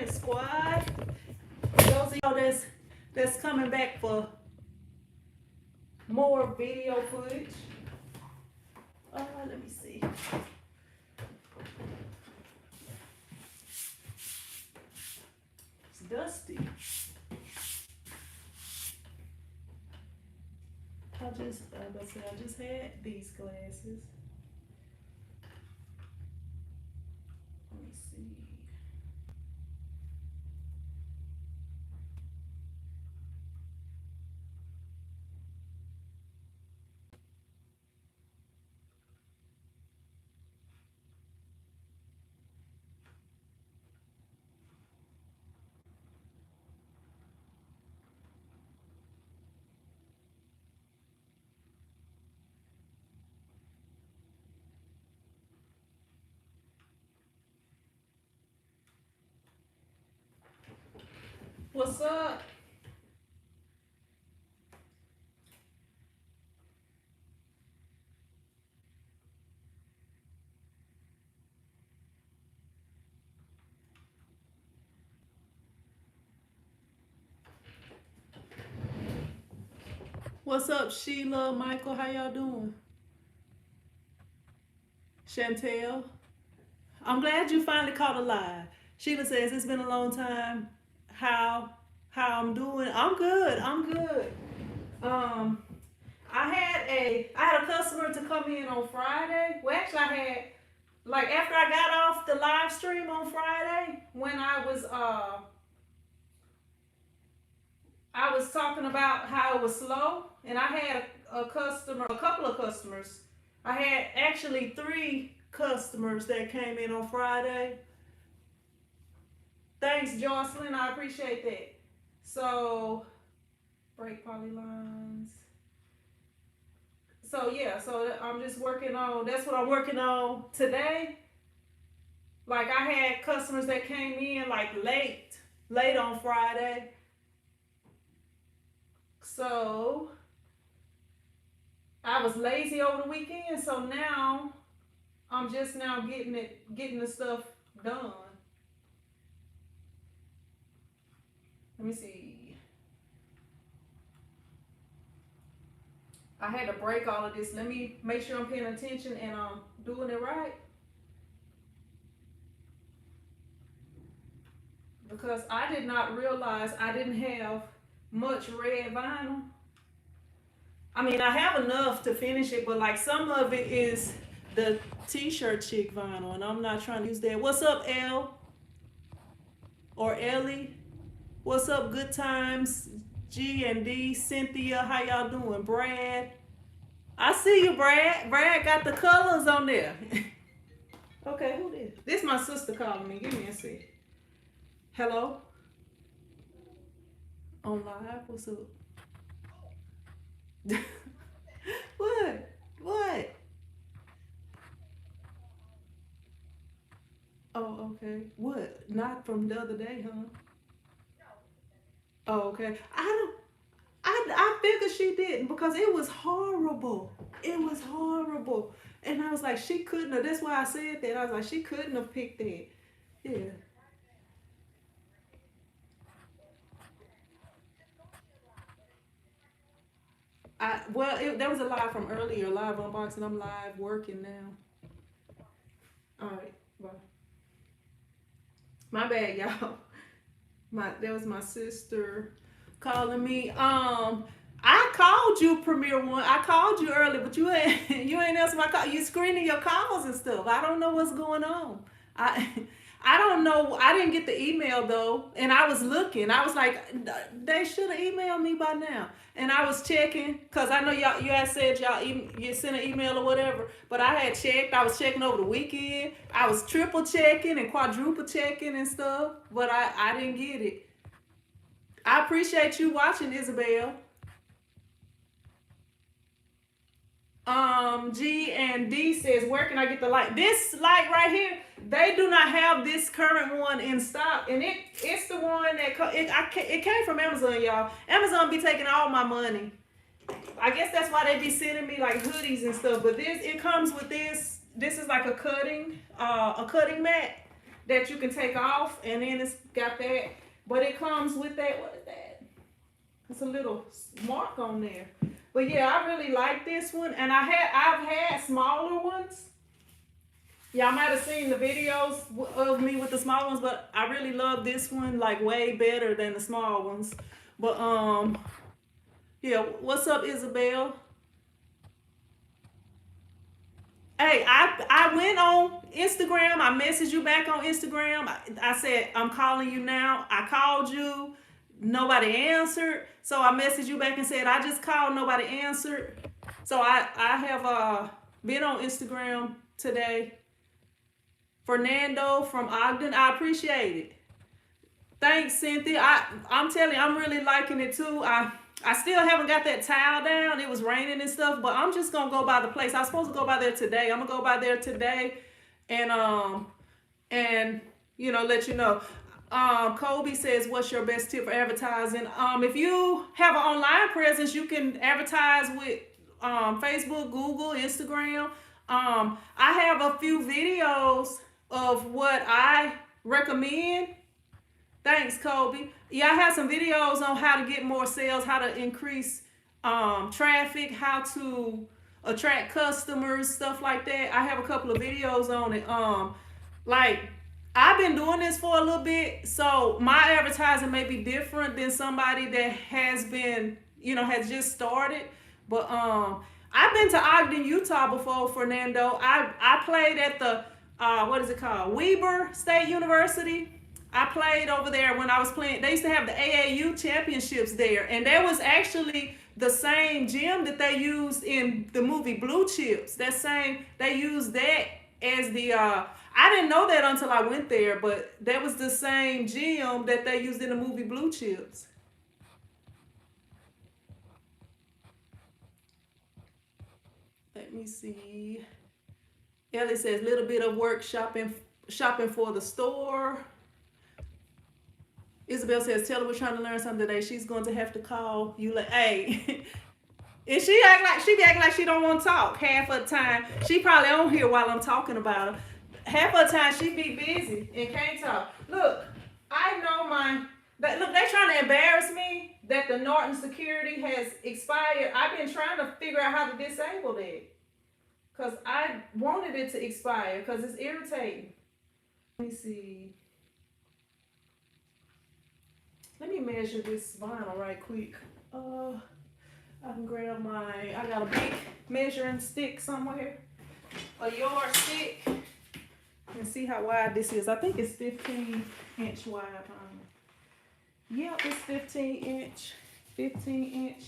morning, squad. Those of y'all that's coming back for more video footage. Let me see. It's dusty. I just had these glasses. Let me see. What's up? What's up, Sheila, Michael? How y'all doing? Chantel? I'm glad you finally caught a live. Sheila says it's been a long time. How I'm doing? I'm good. I'm good. I had a customer to come in on Friday. Well, actually, I had after I got off the live stream on Friday when I was talking about how it was slow, and I had a couple of customers. I had actually 3 customers that came in on Friday. Thanks, Jocelyn. I appreciate that. So, break polylines. So yeah, so I'm just working on, that's what I'm working on today. Like I had customers that came in like late on Friday. So I was lazy over the weekend, so now I'm just now getting the stuff done. Let me see. I had to break all of this. Let me make sure I'm paying attention and I'm doing it right. Because I did not realize I didn't have much red vinyl. I mean, I have enough to finish it, but like some of it is the TshirtChick vinyl, and I'm not trying to use that. What's up, Elle? Or Ellie? What's up, Good Times? G and D, Cynthia, how y'all doing? Brad? I see you, Brad. Brad got the colors on there. Okay, who this? This is my sister calling me. Give me a sec. Hello? On live? What's up? What? What? Oh, okay. What? Not from the other day, huh? Oh, okay. I figured she didn't because it was horrible. It was horrible. And I was like, she couldn't have. That's why I said that. I was like, she couldn't have picked that. Yeah. There was a live from earlier, live unboxing. I'm live working now. All right. Bye. My bad, y'all. That was my sister calling me. I called you, Premier One. I called you early, but you ain't answer my call. You screening your calls and stuff. I don't know what's going on. I I don't know. I didn't get the email though, and I was looking. I was like, they should have emailed me by now. And I was checking because I know you had said you sent an email or whatever. But I had checked. I was checking over the weekend. I was triple checking and quadruple checking and stuff, but I didn't get it. I appreciate you watching, Isabel. G and D says, where can I get the light? This light right here, they do not have this current one in stock, and it's the one that it came from Amazon, y'all. Amazon be taking all my money. I guess that's why they be sending me like hoodies and stuff. But it comes with this. This is like a cutting mat. that you can take off, and then it's got that. But it comes with that. What is that? It's a little mark on there. But yeah, I really like this one, and I've had smaller ones. Y'all might have seen the videos of me with the small ones, but I really love this one like way better than the small ones. But yeah, what's up, Isabel? Hey, I went on Instagram. I messaged you back on Instagram. I said, I'm calling you now. I called you. Nobody answered. So I messaged you back and said, I just called. Nobody answered. So I have been on Instagram today. Fernando from Ogden. I appreciate it. Thanks, Cynthia. I'm telling you, I'm really liking it too. I still haven't got that tile down. It was raining and stuff, but I'm just gonna go by the place. I was supposed to go by there today. I'm gonna go by there today, and you know, let you know. Kobe says, "What's your best tip for advertising?" If you have an online presence, you can advertise with Facebook, Google, Instagram. I have a few videos of what I recommend. Thanks, Kobe. Yeah, I have some videos on how to get more sales, how to increase traffic, how to attract customers, stuff like that. I have a couple of videos on it. Like I've been doing this for a little bit, so my advertising may be different than somebody that has been, has just started. But I've been to Ogden, Utah before, Fernando. I played at the what is it called? Weber State University. I played over there when I was playing. They used to have the AAU championships there, and that was actually the same gym that they used in the movie Blue Chips. They used that as the I didn't know that until I went there, but that was the same gym that they used in the movie Blue Chips. Let me see. Ellie says, little bit of work shopping for the store. Isabel says, tell her we're trying to learn something today. She's going to have to call you like, hey. And she be acting like she don't want to talk half of the time. She probably on here while I'm talking about her. Half of the time she be busy and can't talk. Look, I know look, they trying to embarrass me that the Norton security has expired. I've been trying to figure out how to disable it. Because I wanted it to expire because it's irritating. Let me see. Let me measure this vinyl right quick. I can grab I got a big measuring stick somewhere. A yardstick. And see how wide this is. I think it's 15-inch wide. Yep, it's 15 inch.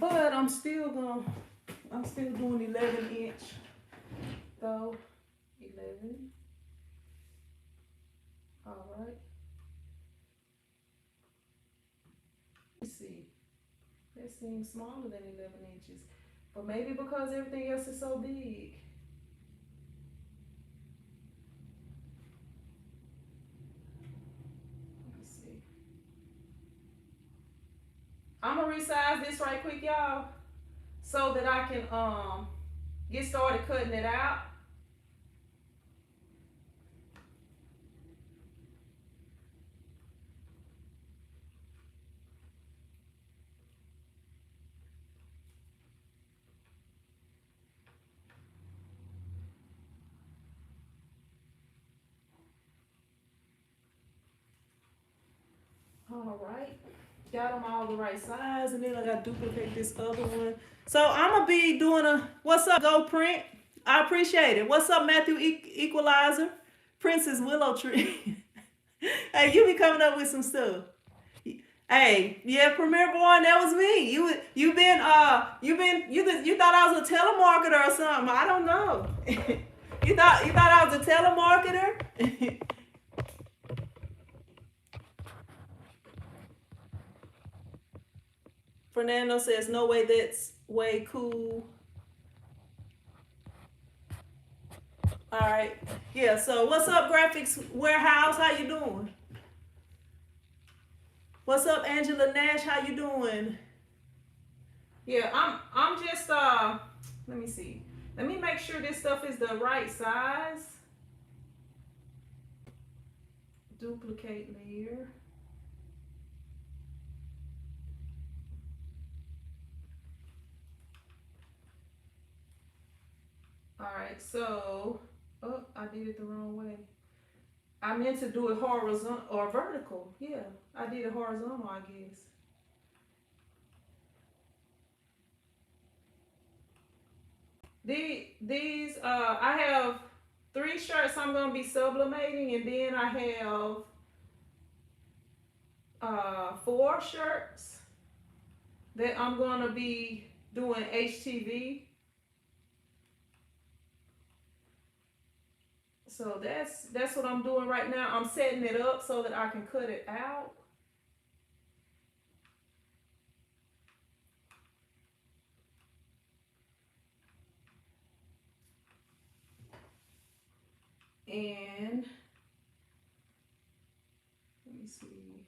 But I'm still doing 11-inch. Though, 11. All right. Let's see. That seems smaller than 11 inches. But maybe because everything else is so big. Let's see. I'm gonna resize this right quick, y'all, so that I can get started cutting it out. All right, got them all the right size, and then I gotta duplicate this other one. So I'm gonna be doing what's up, Go Print. I appreciate it. What's up, Matthew Equalizer, Princess Willow Tree. Hey, you be coming up with some stuff. Hey, yeah, Premier Boy, that was me. You thought I was a telemarketer or something. I don't know. you thought I was a telemarketer. Fernando says, no way, that's way cool. All right. Yeah, so what's up, Graphics Warehouse? How you doing? What's up, Angela Nash? How you doing? Yeah, I'm just let me see. Let me make sure this stuff is the right size. duplicate layer. Alright, so, oh, I did it the wrong way. I meant to do it horizontal or vertical. Yeah, I did it horizontal, I guess. I have 3 shirts I'm going to be sublimating, and then I have 4 shirts that I'm going to be doing HTV. So that's what I'm doing right now. I'm setting it up so that I can cut it out. And let me see.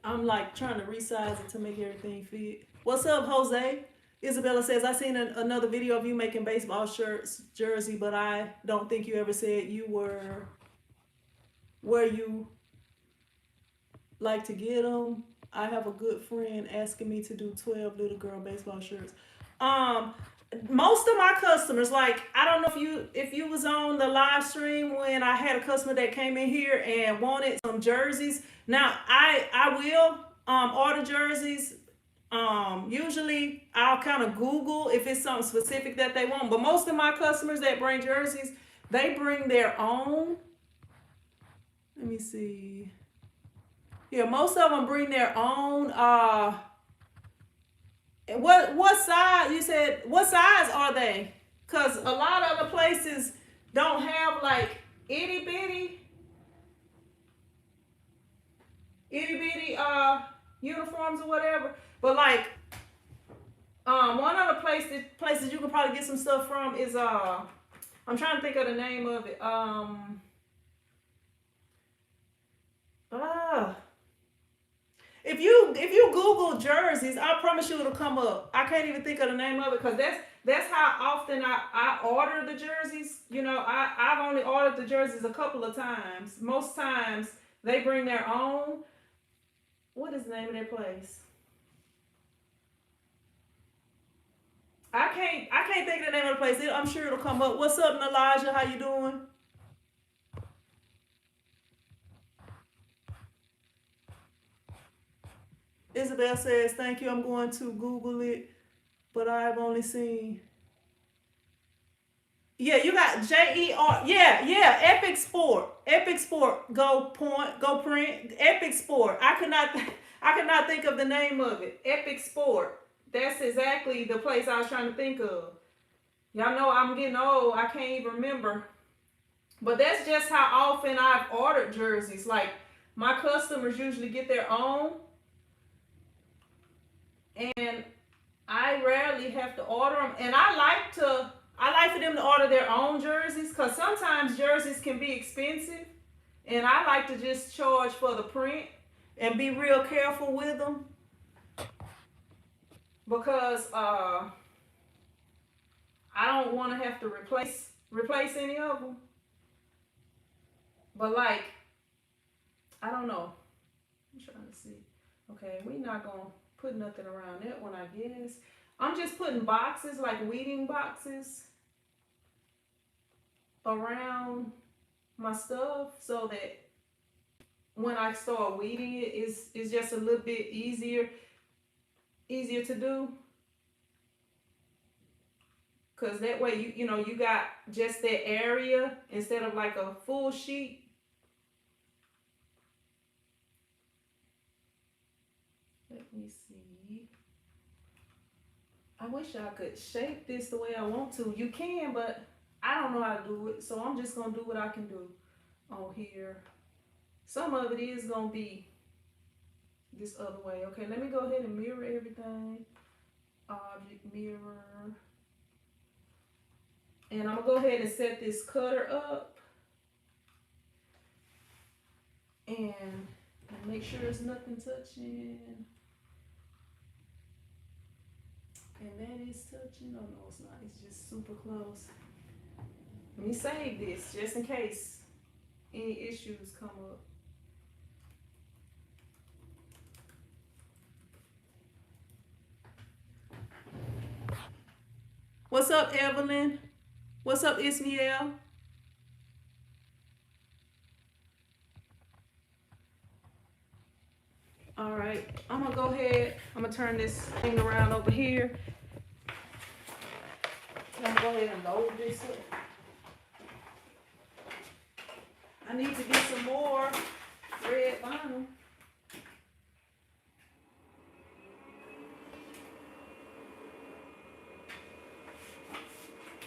I'm like trying to resize it to make everything fit. What's up, Jose? Isabella says, I seen another video of you making baseball shirts, jersey, but I don't think you ever said you were where you like to get them. I have a good friend asking me to do 12 little girl baseball shirts. Most of my customers, like, I don't know if you was on the live stream when I had a customer that came in here and wanted some jerseys. Now I will order jerseys. Usually I'll kind of Google if it's something specific that they want, but most of my customers that bring jerseys, they bring their own. Let me see. Yeah, most of them bring their own. What size? You said what size are they? Cause a lot of other places don't have like itty bitty uniforms or whatever. But like one of the places you can probably get some stuff from is I'm trying to think of the name of it. If you Google jerseys, I promise you it'll come up. I can't even think of the name of it because that's how often I order the jerseys. You know, I've only ordered the jerseys a couple of times. Most times they bring their own. What is the name of that place? I can't think of the name of the place. I'm sure it'll come up. What's up, Elijah? How you doing? Isabel says, thank you. I'm going to Google it, but I've only seen. Yeah, you got JER. Yeah, Epic Sport. Epic Sport. Go print. Epic Sport. I could not think of the name of it. Epic Sport. That's exactly the place I was trying to think of. Y'all know I'm getting old. I can't even remember. But that's just how often I've ordered jerseys. Like, my customers usually get their own. And I rarely have to order them. And I like for them to order their own jerseys because sometimes jerseys can be expensive. And I like to just charge for the print and be real careful with them. Because I don't want to have to replace any of them. But like, I don't know. I'm trying to see. Okay, we're not going to put nothing around that one, I guess. I'm just putting boxes, like weeding boxes, around my stuff so that when I start weeding it, it's just a little bit easier to do. Because that way, you know, you got just that area instead of like a full sheet. Let me see. I wish I could shape this the way I want to. You can, but I don't know how to do it. So I'm just going to do what I can do on here. Some of it is going to be this other way. Okay, let me go ahead and mirror everything. Object mirror. And I'm going to go ahead and set this cutter up. And make sure there's nothing touching. And that is touching. Oh no, it's not. It's just super close. Let me save this just in case any issues come up. What's up, Evelyn? What's up, Ismael? All right, I'm gonna go ahead. I'm gonna turn this thing around over here. I'm gonna go ahead and load this up. I need to get some more red vinyl.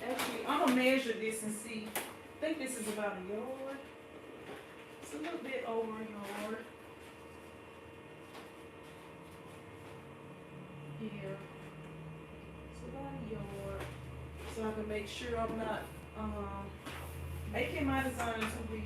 Actually, I'm gonna measure this and see. I think this is about a yard. It's a little bit over a yard. Yeah, it's about a yard. So I can make sure I'm not making my design too big.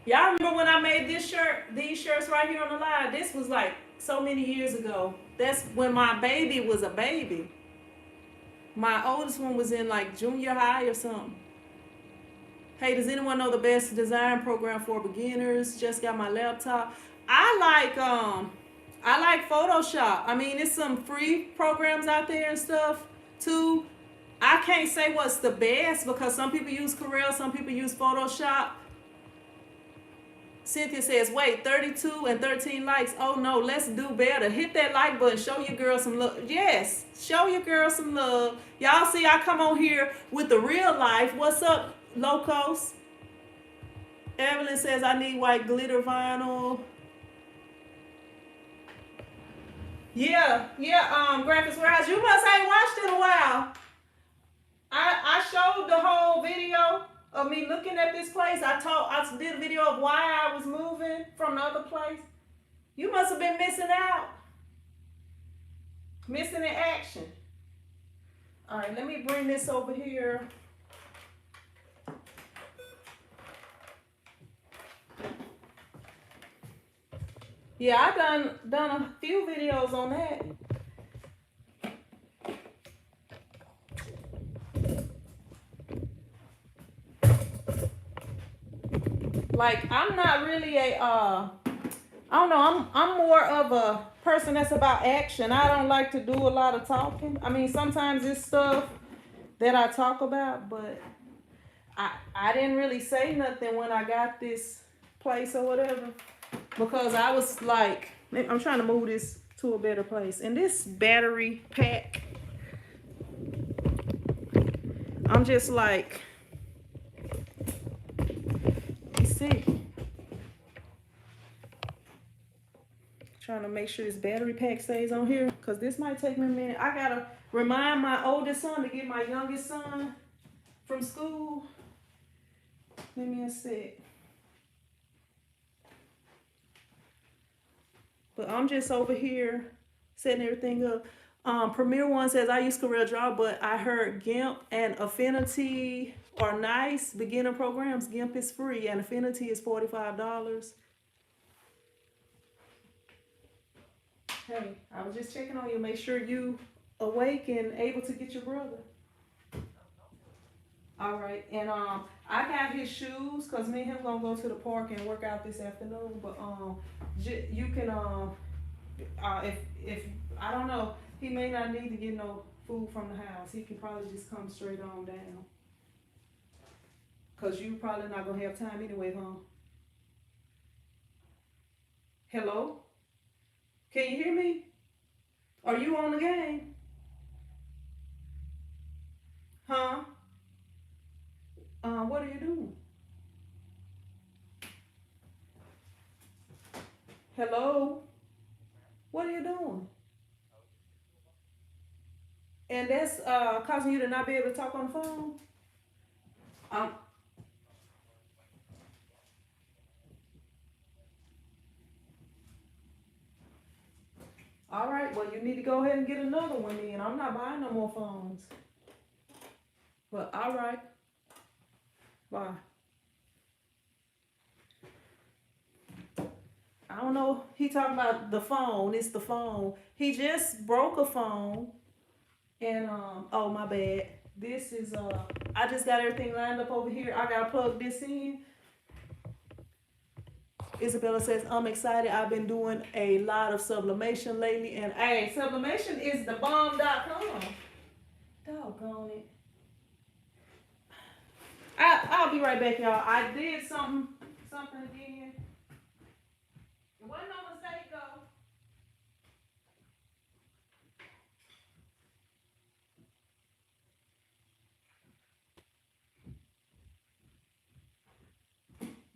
Y'all remember when I made this shirt, these shirts right here on the line? This was like so many years ago. That's when my baby was a baby. My oldest one was in like junior high or something. Hey, does anyone know the best design program for beginners? Just got my laptop. I like Photoshop. I mean, there's some free programs out there and stuff too. I can't say what's the best because some people use Corel, some people use Photoshop. Cynthia says, wait, 32 and 13 likes. Oh no, let's do better. Hit that like button. Show your girl some love. Yes, show your girl some love. Y'all see I come on here with the real life. What's up, Locos? Evelyn says, I need white glitter vinyl. Yeah, Graphics Warehouse. You must ain't watched it in a while. I showed the whole video of me looking at this place. I did a video of why I was moving from the other place. You must have been missing out. Missing in action. All right, let me bring this over here. Yeah, I done a few videos on that. Like, I'm not really I don't know, I'm more of a person that's about action. I don't like to do a lot of talking. I mean, sometimes it's stuff that I talk about, but I didn't really say nothing when I got this place or whatever, because I was like, I'm trying to move this to a better place. And this battery pack, I'm just like, see, trying to make sure this battery pack stays on here, because this might take me a minute. I gotta remind my oldest son to get my youngest son from school. Give me a sec. But I'm just over here setting everything up. Premiere One says, I use CorelDRAW, but I heard GIMP and Affinity are nice beginner programs. GIMP is free and Affinity is $45. Hey, I was just checking on you, make sure you awake and able to get your brother. All right, and I got his shoes because me and him gonna go to the park and work out this afternoon. But you can if I don't know, he may not need to get no food from the house. He can probably just come straight on down. Cause you probably not gonna have time anyway, huh? Hello? Can you hear me? Are you on the game? Huh? What are you doing? Hello? What are you doing? And that's causing you to not be able to talk on the phone? Um, all right, well, you need to go ahead and get another one in. I'm not buying no more phones. But all right, bye. I don't know. He talking about the phone. It's the phone. He just broke a phone. And oh my bad. This is I just got everything lined up over here. I gotta plug this in. Isabella says, I'm excited. I've been doing a lot of sublimation lately. And hey, sublimation is the bomb.com. Doggone it. I'll be right back, y'all. I did something again. It wasn't no mistake though.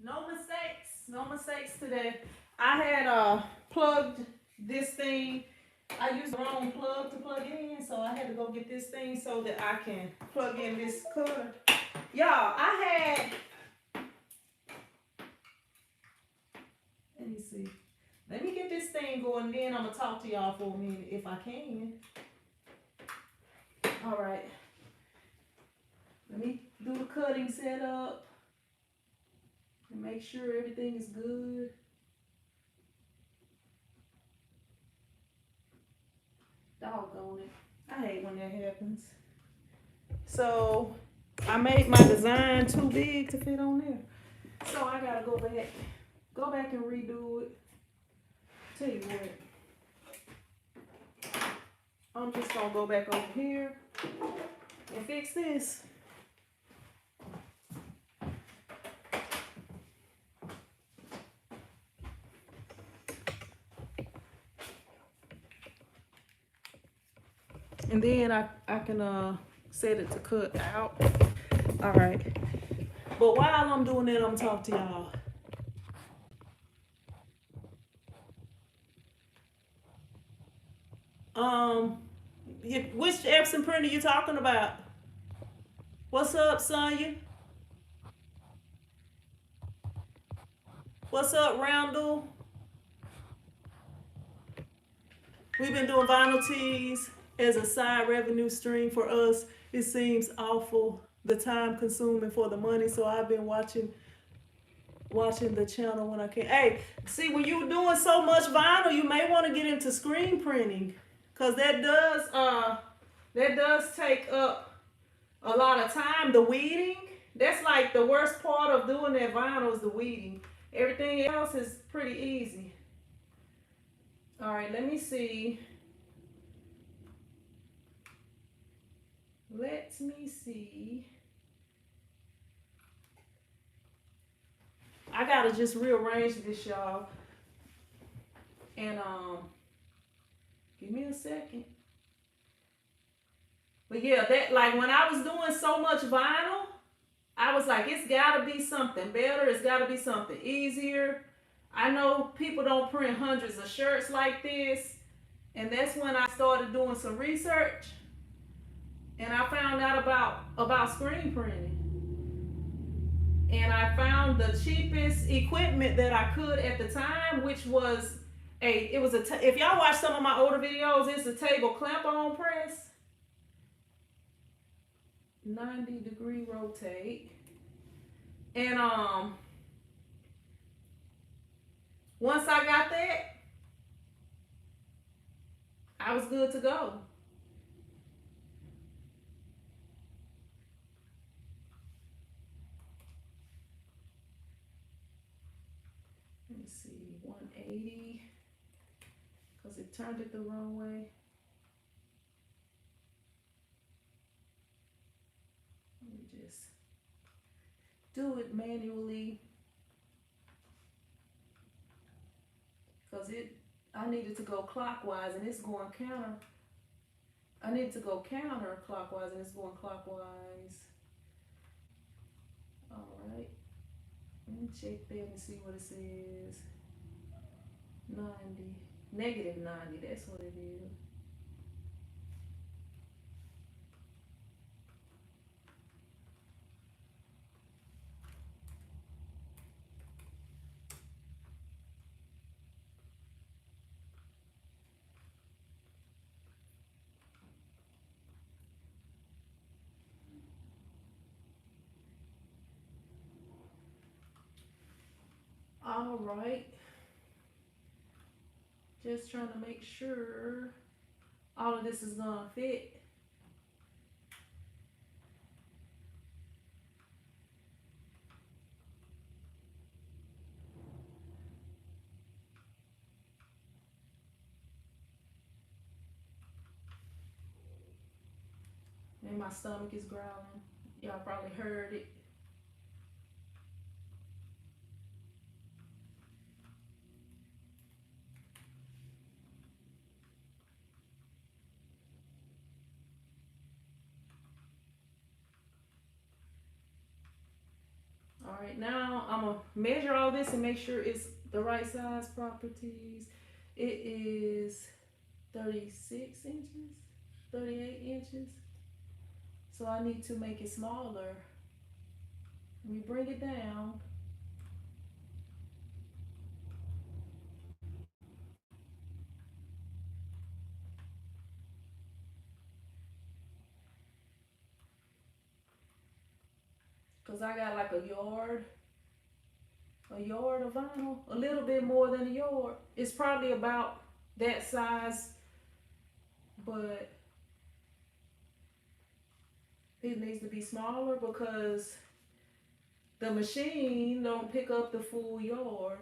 No mistakes. No mistakes today. I had plugged this thing. I used the wrong plug to plug in, so I had to go get this thing so that I can plug in this cutter. Y'all, let me see. Let me get this thing going, then I'm gonna talk to y'all for a minute if I can. All right. Let me do the cutting setup and make sure everything is good. Doggone it. I hate when that happens. So I made my design too big to fit on there. So I gotta go back and redo it. Tell you what, I'm just gonna go back over here and fix this. And then I can set it to cut out. All right. But while I'm doing that, I'm gonna talk to y'all. Um, which Epson printer you talking about? What's up, Sonya? What's up, Randall? We've been doing vinyl tees as a side revenue stream for us. It seems awful, the time consuming for the money. So I've been watching the channel when I can. Hey, see, when you're doing so much vinyl, you may want to get into screen printing, cause that does take up a lot of time. The weeding, that's like the worst part of doing that vinyl is the weeding. Everything else is pretty easy. All right, let me see. Let me see. I gotta just rearrange this, y'all. And give me a second. But yeah, that, like, when I was doing so much vinyl, I was like, it's gotta be something better. It's gotta be something easier. I know people don't print hundreds of shirts like this. And that's when I started doing some research. And I found out about screen printing. And I found the cheapest equipment that I could at the time, which was if y'all watch some of my older videos, it's a table clamp on press. 90-degree rotate. And once I got that, I was good to go. Let me see, 180, because it turned it the wrong way. Let me just do it manually, because I needed to go clockwise and it's going counter. I need to go counterclockwise and it's going clockwise. All right. Let me check that and see what it says. 90, negative 90, that's what it is. All right, just trying to make sure all of this is gonna fit. And my stomach is growling. Y'all probably heard it. All right, now I'm gonna measure all this and make sure it's the right size properties. It is 36 inches, 38 inches. So I need to make it smaller. Let me bring it down. Cause I got like a yard of vinyl, a little bit more than a yard. It's probably about that size, but it needs to be smaller because the machine don't pick up the full yard.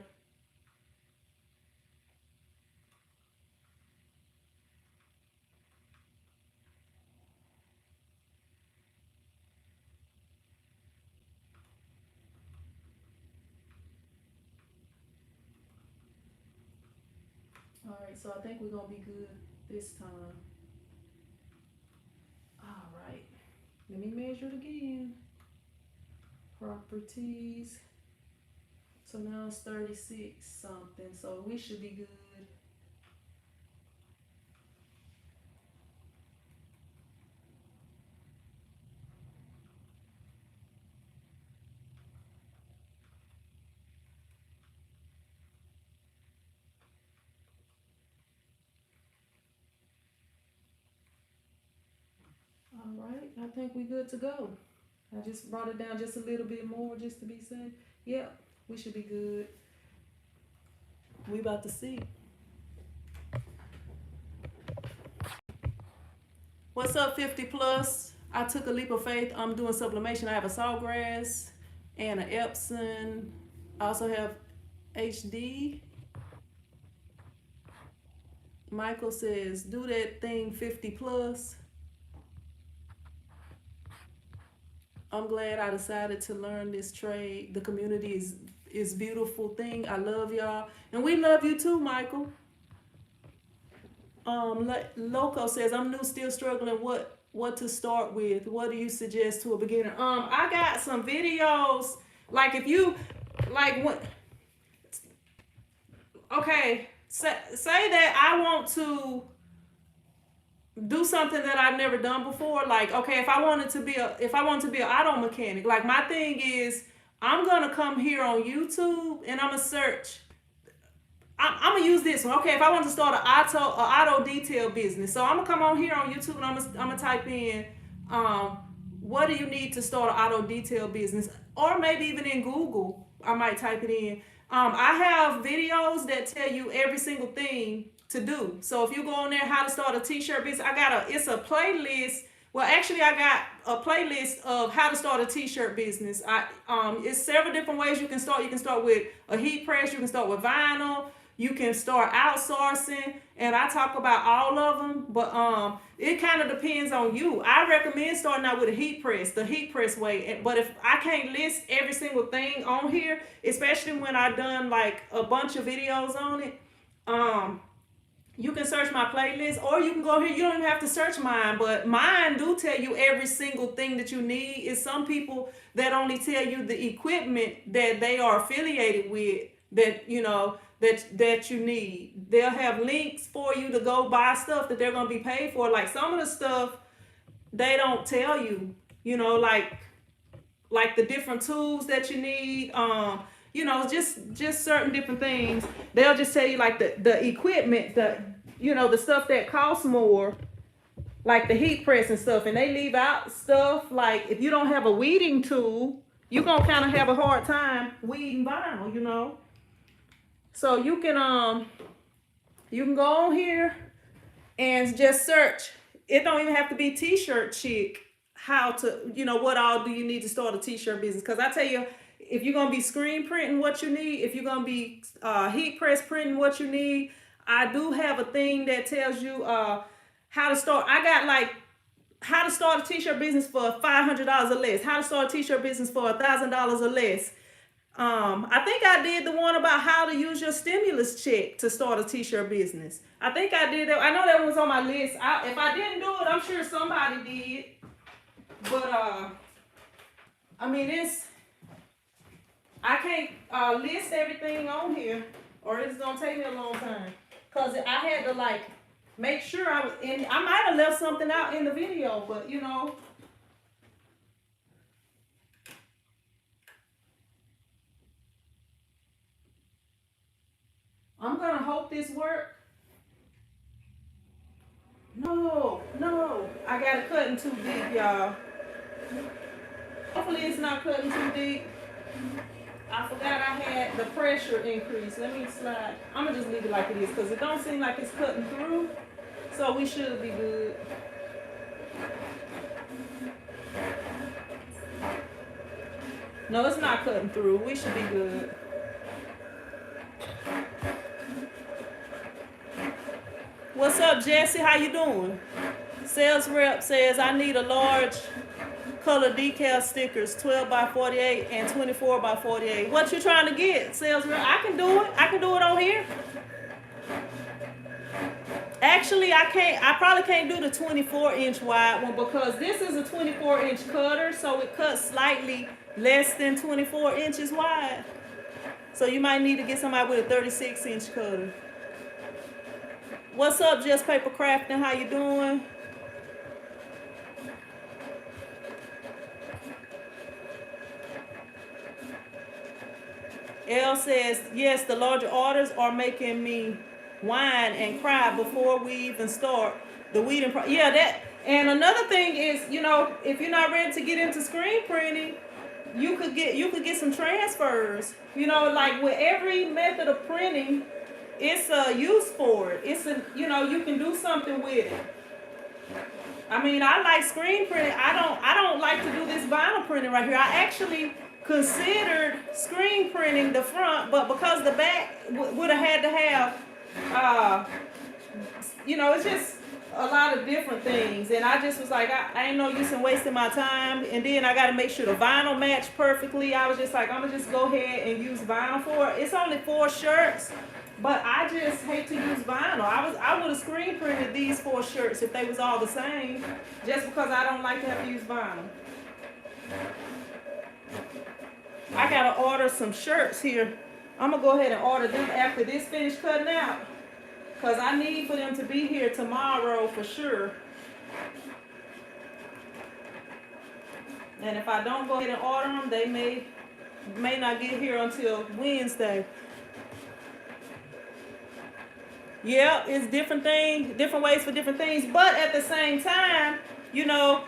All right, so I think we're gonna be good this time. All right, let me measure it again. Properties. So now it's 36 something, so we should be good. All right, I think we good to go. I just brought it down just a little bit more just to be safe. Yep, we should be good. We about to see. What's up, 50 plus? I took a leap of faith. I'm doing sublimation. I have a sawgrass and an Epson. I also have HD. Michael says, do that thing 50 plus. I'm glad I decided to learn this trade. The community is beautiful thing. I love y'all. And we love you too, Michael. Loco says, I'm new, still struggling. What to start with? What do you suggest to a beginner? I got some videos. Like if you like what okay, say that I want to do something that I've never done before. Like, okay, if I want to be an auto mechanic, like my thing is I'm gonna come here on YouTube and I'm gonna search. I'm gonna use this one. Okay, if I want to start an auto detail business, so I'm gonna come on here on YouTube and I'm gonna type in what do you need to start an auto detail business, or maybe even in Google I might type it in. I have videos that tell you every single thing to do. So if you go on there, how to start a t-shirt business, it's a playlist. Well, actually, I got a playlist of how to start a t-shirt business. It's several different ways you can start. You can start with a heat press. You can start with vinyl. You can start outsourcing, and I talk about all of them. But it kind of depends on you. I recommend starting out with a heat press, the heat press way. But if I can't list every single thing on here, especially when I've done like a bunch of videos on it, you can search my playlist, or you can go here. You don't even have to search mine, but mine do tell you every single thing that you need. It's some people that only tell you the equipment that they are affiliated with, that, you know, that you need. They'll have links for you to go buy stuff that they're gonna be paid for. Like some of the stuff they don't tell you, you know, like the different tools that you need, you know, just certain different things. They'll just tell you like the equipment, the stuff that costs more, like the heat press and stuff, and they leave out stuff like if you don't have a weeding tool, you're gonna kind of have a hard time weeding vinyl, you know. So you can go on here and just search. It don't even have to be TshirtChick. How to, you know, what all do you need to start a t-shirt business? Because I tell you, if you're gonna be screen printing what you need, if you're gonna be heat press printing what you need, I do have a thing that tells you how to start. I got like how to start a t-shirt business for $500 or less, how to start a t-shirt business for $1,000 or less. I think I did the one about how to use your stimulus check to start a t-shirt business. I think I did that. I know that was on my list. If I didn't do it, I'm sure somebody did. But I mean, I can't list everything on here, or it's gonna take me a long time. Cause I had to like make sure I might have left something out in the video, but you know. I'm gonna hope this works. No, I got it cutting too deep, y'all. Hopefully it's not cutting too deep. I forgot I had the pressure increase. Let me slide. I'm gonna just leave it like it is because it don't seem like it's cutting through. So we should be good. No, it's not cutting through. We should be good. What's up, Jesse? How you doing? Sales rep says I need a large color decal stickers, 12 by 48 and 24 by 48. What you trying to get, sales rep? I can do it. I can do it on here. Actually, I probably can't do the 24-inch wide one because this is a 24-inch cutter, so it cuts slightly less than 24 inches wide. So you might need to get somebody with a 36-inch cutter. What's up, Just Paper Crafting? How you doing? L says, yes, the larger orders are making me whine and cry before we even start the weeding process. Yeah, that. And another thing is, you know, if you're not ready to get into screen printing, you could get some transfers. You know, like with every method of printing, it's a use for it. You know, you can do something with it. I mean, I like screen printing. I don't like to do this vinyl printing right here. I actually considered screen printing the front, but because the back would have had to have, you know, it's just a lot of different things. And I just was like, I ain't no use in wasting my time. And then I got to make sure the vinyl match perfectly. I was just like, I'm going to just go ahead and use vinyl for it. It's only 4 shirts. But I just hate to use vinyl. I would have screen printed these 4 shirts if they was all the same, just because I don't like to have to use vinyl. I gotta order some shirts here. I'm gonna go ahead and order them after this finished cutting out, cause I need for them to be here tomorrow for sure. And if I don't go ahead and order them, they may not get here until Wednesday. Yeah, it's different things, different ways for different things. But at the same time, you know,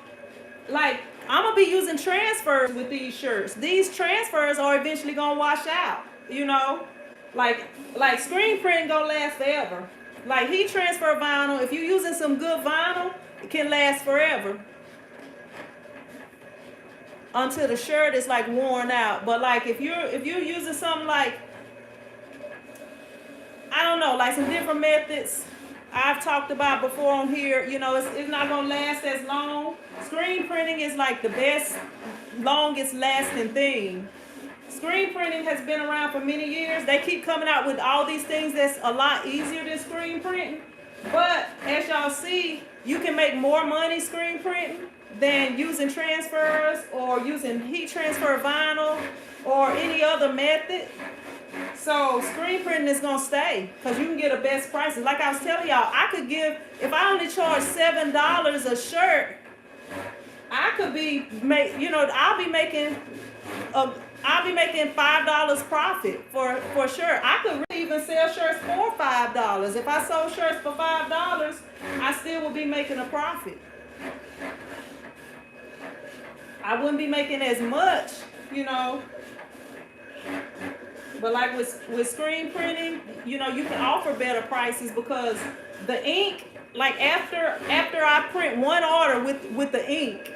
like I'm gonna be using transfers with these shirts. These transfers are eventually gonna wash out, you know. Like screen printing gonna last forever. Like heat transfer vinyl, if you're using some good vinyl, it can last forever. Until the shirt is like worn out. But like if you're using something like, I don't know, like some different methods I've talked about before on here, you know, it's not going to last as long. Screen printing is like the best, longest lasting thing. Screen printing has been around for many years. They keep coming out with all these things that's a lot easier than screen printing. But as y'all see, you can make more money screen printing than using transfers or using heat transfer vinyl or any other method. So screen printing is gonna stay because you can get the best prices. Like I was telling y'all, I could give, if I only charge $7 a shirt, I could be I'll be making $5 profit for sure. I could really even sell shirts for $5. If I sold shirts for $5, I still would be making a profit. I wouldn't be making as much, you know. But like with screen printing, you can offer better prices because the ink, like after I print one order with the ink,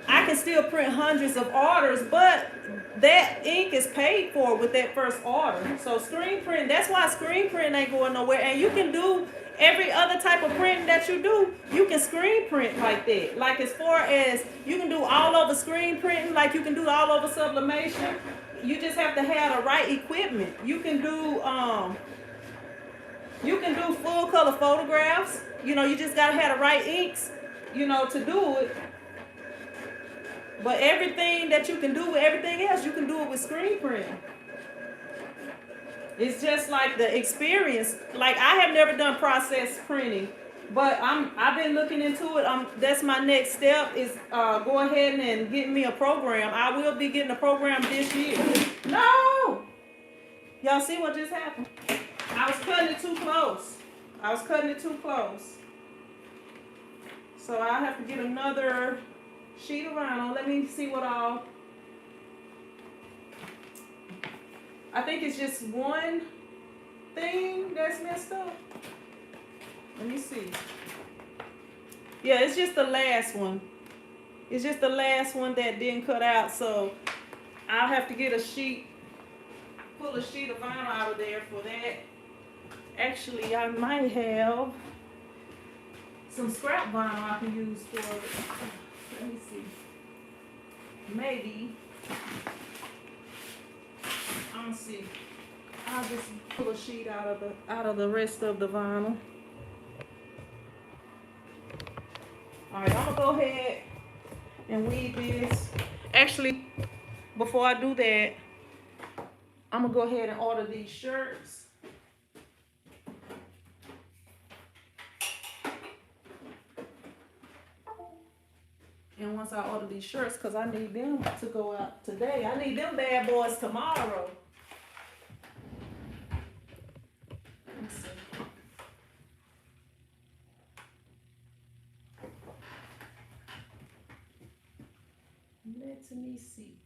I can still print hundreds of orders, but that ink is paid for with that first order. So screen print, that's why screen print ain't going nowhere. And you can do every other type of printing that you do, you can screen print like that. Like as far as you can do all over screen printing, like you can do all over sublimation. You just have to have the right equipment. You can do full color photographs. You just gotta have the right inks, to do it. But everything that you can do with everything else, you can do it with screen printing. It's just like the experience. Like I have never done process printing, but I've been looking into it. That's my next step is go ahead and get me a program. I will be getting a program this year. No! Y'all see what just happened? I was cutting it too close. So I have to get another sheet of vinyl. Let me see what all. I think it's just one thing that's messed up. Let me see. Yeah, it's just the last one. It's just the last one that didn't cut out. So I'll have to get pull a sheet of vinyl out of there for that. Actually, I might have some scrap vinyl I can use for it. Let me see. Maybe. I'm gonna see. I'll just pull a sheet out of the rest of the vinyl. All right, I'm gonna go ahead and weed this. Actually, before I do that, I'm gonna go ahead and order these shirts. And once I order these shirts, because I need them to go out today. I need them bad boys tomorrow. Let's see. Let me see.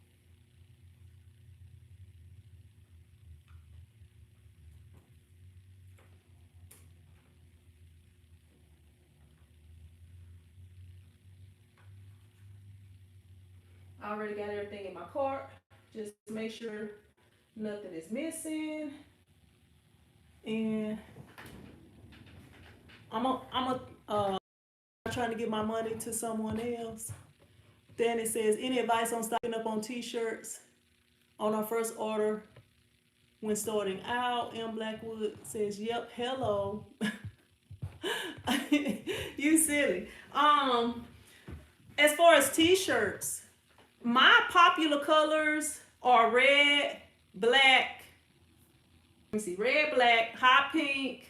I already got everything in my cart. Just make sure nothing is missing. And I'm trying to get my money to someone else. Then it says, any advice on stocking up on t-shirts on our first order when starting out? M. Blackwood says, yep, hello. You silly. As far as t-shirts, my popular colors are red, black, let me see, red, black, hot pink.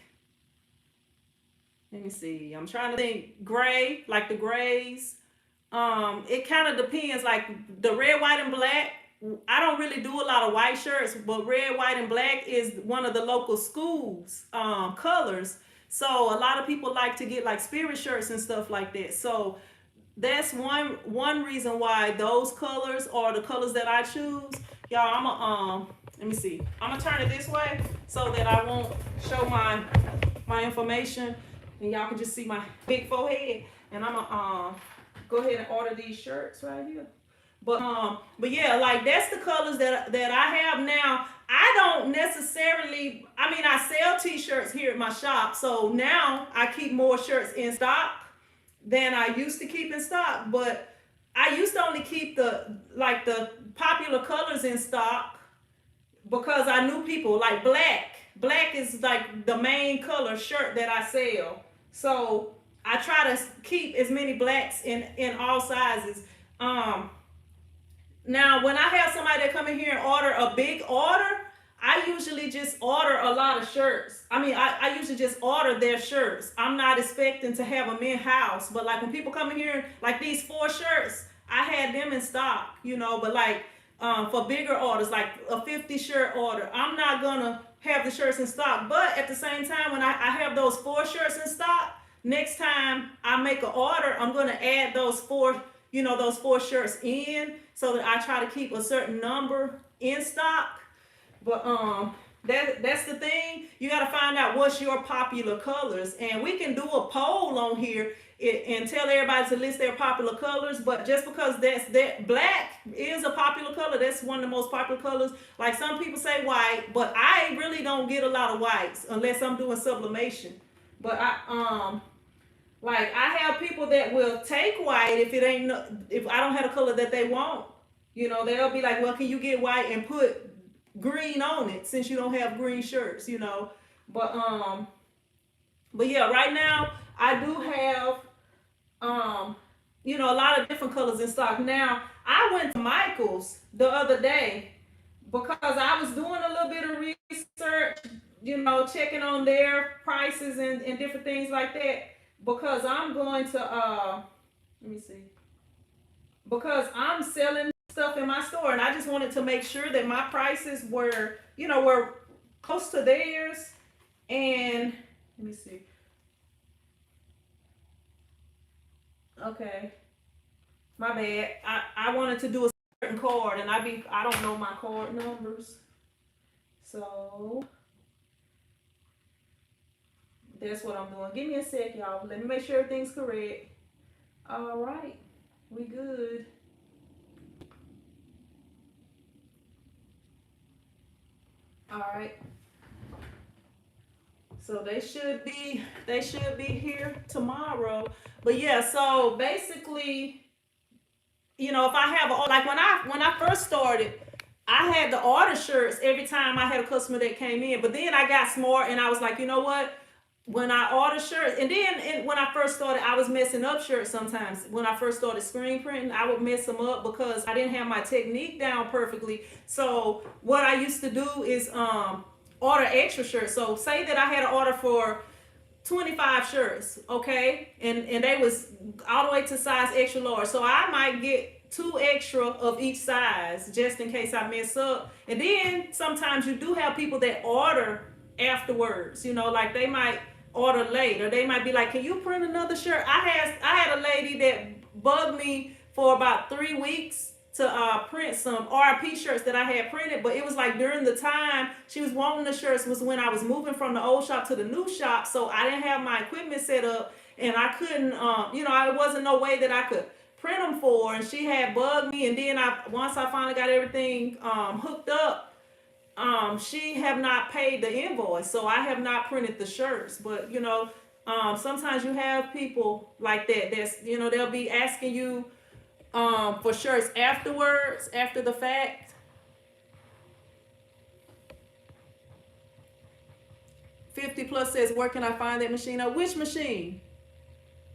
Let me see, I'm trying to think, gray, like the grays. It kind of depends, like the red, white, and black. I don't really do a lot of white shirts, but red, white, and black is one of the local schools' colors. So a lot of people like to get like spirit shirts and stuff like that. So that's one reason why those colors are the colors that I choose. Y'all, let me see. I'm gonna turn it this way so that I won't show my information and y'all can just see my big forehead. And I'm gonna go ahead and order these shirts right here. But yeah, like that's the colors that I have now. I don't necessarily, I sell t-shirts here at my shop. So now I keep more shirts in stock than I used to keep in stock. But I used to only keep the popular colors in stock because I knew people like black. Black is like the main color shirt that I sell. So I try to keep as many blacks in all sizes. Now, when I have somebody that come in here and order a big order, I usually usually just order a lot of shirts. I mean, I usually just order their shirts. I'm not expecting to have them in house, but like when people come in here, like these 4 shirts, I had them in stock, you know. But like for bigger orders, like a 50 shirt order, I'm not gonna have the shirts in stock. But at the same time, when I have those 4 shirts in stock, next time I make an order, I'm gonna add those 4, you know, those 4 shirts in, so that I try to keep a certain number in stock. But that's the thing. You got to find out what's your popular colors, and we can do a poll on here and tell everybody to list their popular colors. But just because that black is a popular color, that's one of the most popular colors. Like some people say white, but I really don't get a lot of whites unless I'm doing sublimation. But like I have people that will take white if I don't have a color that they want. You know, they'll be like, well, can you get white and put green on it since you don't have green shirts, you know. But yeah, right now I do have you know, a lot of different colors in stock. Now I went to Michael's the other day because I was doing a little bit of research, you know, checking on their prices and different things like that, because I'm going to let me see, because I'm selling stuff in my store, and I just wanted to make sure that my prices were, you know, were close to theirs. And let me see. Okay, my bad. I wanted to do a certain card, and I don't know my card numbers, so that's what I'm doing. Give me a sec, y'all. Let me make sure everything's correct. All right, we good. All right. So they should be here tomorrow. But yeah, so basically, you know, if I have like when I first started, I had to order shirts every time I had a customer that came in. But then I got smart and I was like, you know what? When I order shirts, and then when I first started, I was messing up shirts sometimes. When I first started screen printing, I would mess them up because I didn't have my technique down perfectly. So what I used to do is order extra shirts. So say that I had an order for 25 shirts, okay, and they was all the way to size extra large. So I might get 2 extra of each size just in case I mess up. And then sometimes you do have people that order afterwards, you know, like they might order late, or they might be like, can you print another shirt? I had a lady that bugged me for about 3 weeks to print some RP shirts that I had printed, but it was like during the time she was wanting the shirts was when I was moving from the old shop to the new shop, so I didn't have my equipment set up, and I couldn't, you know, it wasn't no way that I could print them for, and she had bugged me, and then once I finally got everything hooked up, she have not paid the invoice, so I have not printed the shirts. But you know, sometimes you have people like that that's, you know, they'll be asking you for shirts afterwards, after the fact. 50 plus says, where can I find that machine? Which machine?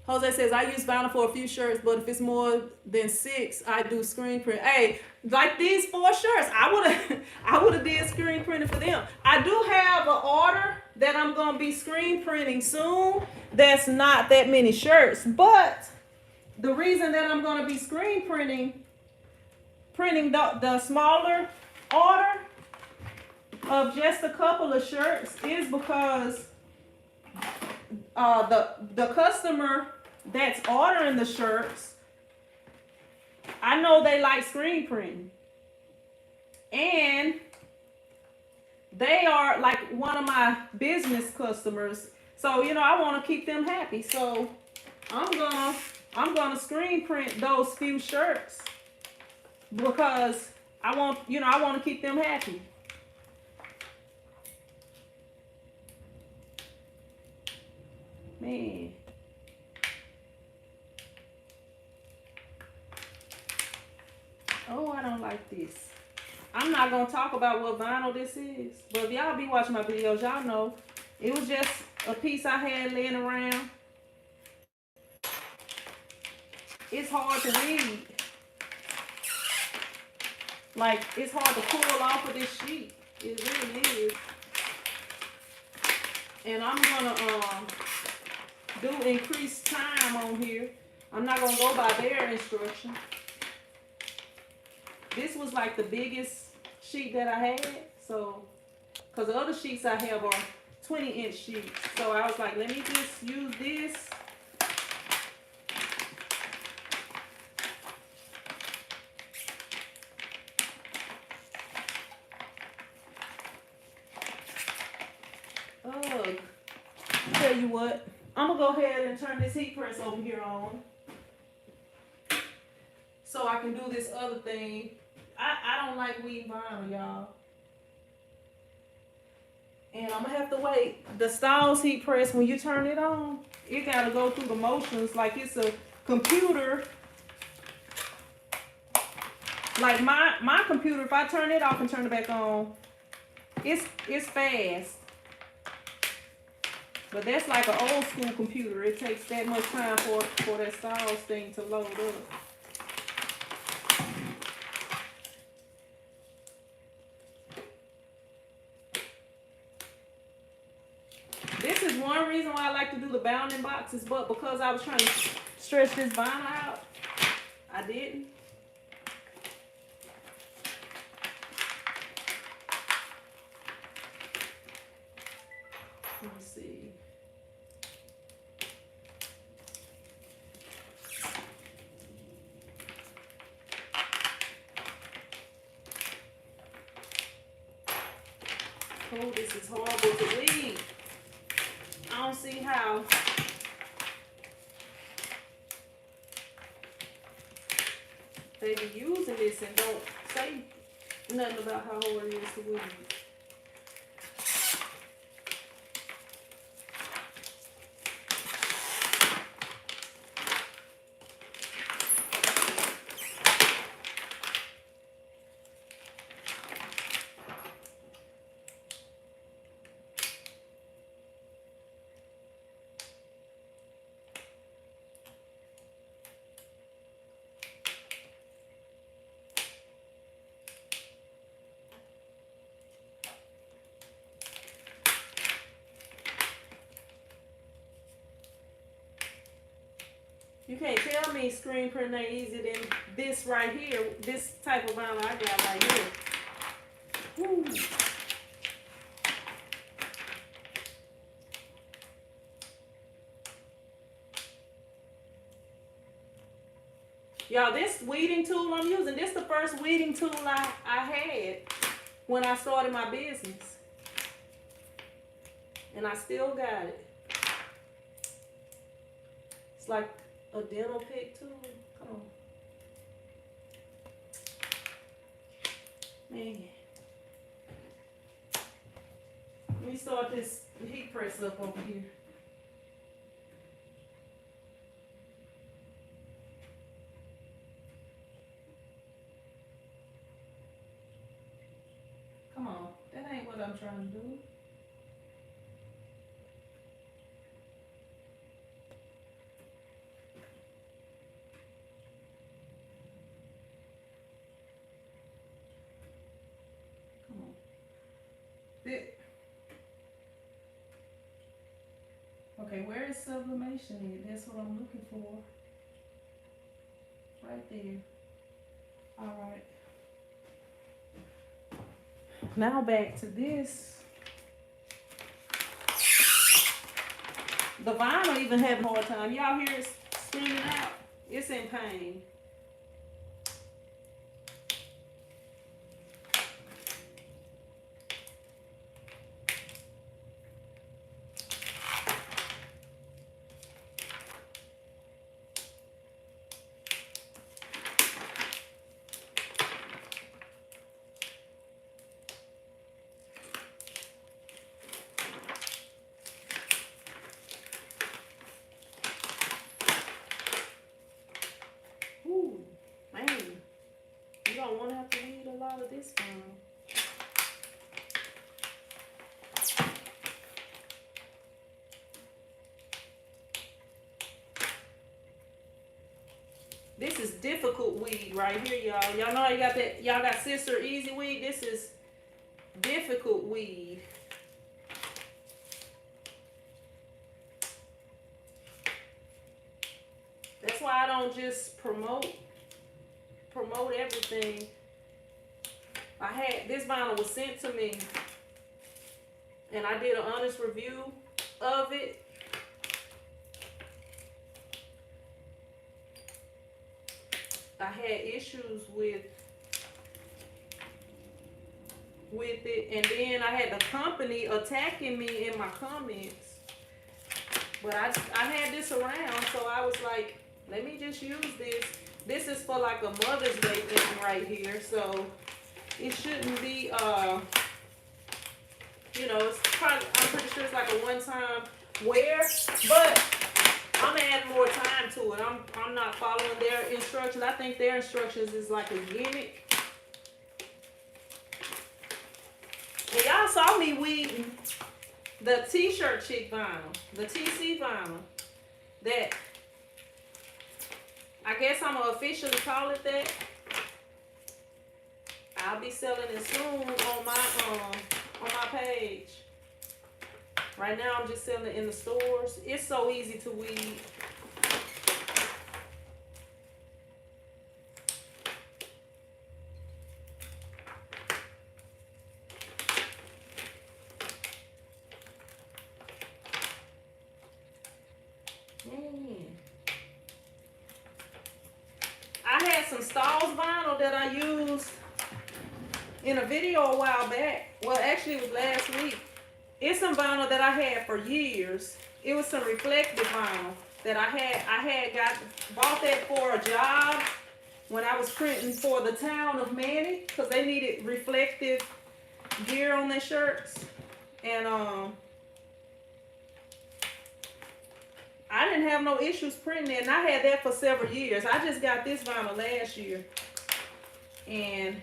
Jose says, I use vinyl for a few shirts, but if it's more than 6, I do screen print. Hey, like these 4 shirts, I would have did screen printing for them. I do have an order that I'm gonna be screen printing soon. That's not that many shirts, but the reason that I'm gonna be screen printing the smaller order of just a couple of shirts is because the customer that's ordering the shirts, I know they like screen printing, and they are like one of my business customers, so you know I want to keep them happy. So I'm gonna screen print those few shirts because I want to keep them happy. Man. Oh, I don't like this. I'm not going to talk about what vinyl this is, but if y'all be watching my videos, y'all know it was just a piece I had laying around. It's hard to read. Like, it's hard to pull off of this sheet. It really is. And I'm gonna do increased time on here. I'm not gonna go by their instruction. This was like the biggest sheet that I had, so because the other sheets I have are 20-inch sheets. So I was like, let me just use this. Ugh. Tell you what, I'm gonna go ahead and turn this heat press over here on so I can do this other thing. I don't like weed vinyl, y'all. And I'm gonna have to wait. The Stalls heat press, when you turn it on, it gotta go through the motions like it's a computer. Like my computer, if I turn it off and turn it back on, it's fast. But that's like an old school computer. It takes that much time for that Stalls thing to load up. This is one reason why I like to do the bounding boxes, but because I was trying to stretch this vinyl out, I didn't. Let me see. Oh, this is horrible to weed. I don't see how. They be using this and don't say nothing about how hard it is to weed. You can't tell me screen printing ain't easier than this right here. This type of vinyl I got right here. Woo. Y'all, this weeding tool I'm using, this is the first weeding tool I had when I started my business. And I still got it. It's like a dental pick tool. Come on. Man. Let me start this heat press up over here. Come on. That ain't what I'm trying to do. Okay, where is sublimation at? That's what I'm looking for. Right there. Alright. Now back to this. The vinyl even having a hard time. Y'all hear it screaming out? It's in pain. don't want to have to read a lot of this vinyl. This is difficult weed right here, y'all. Y'all know you got that. Y'all got Sister Easy weed. This is difficult weed. why I don't just promote everything. This vinyl was sent to me, and I did an honest review of it. I had issues with it, and then I had the company attacking me in my comments. But I had this around, so I was like, let me just use this. This is for like a Mother's Day thing right here, so it shouldn't be, you know, it's probably, I'm pretty sure it's like a one-time wear, but I'm adding more time to it. I'm not following their instructions. I think their instructions is like a gimmick. And y'all saw me weeding the TshirtChick vinyl, the TC vinyl, that I guess I'm gonna officially call it that. I'll be selling it soon on my page. Right now I'm just selling it in the stores. It's so easy to weed. I had some Stalls vinyl that I used in a video a while back. Well, actually it was last week. It's some vinyl that I had for years. It was some reflective vinyl that I bought that for a job when I was printing for the town of Manny, because they needed reflective gear on their shirts. And I didn't have no issues printing it, and I had that for several years. I just got this vinyl last year, and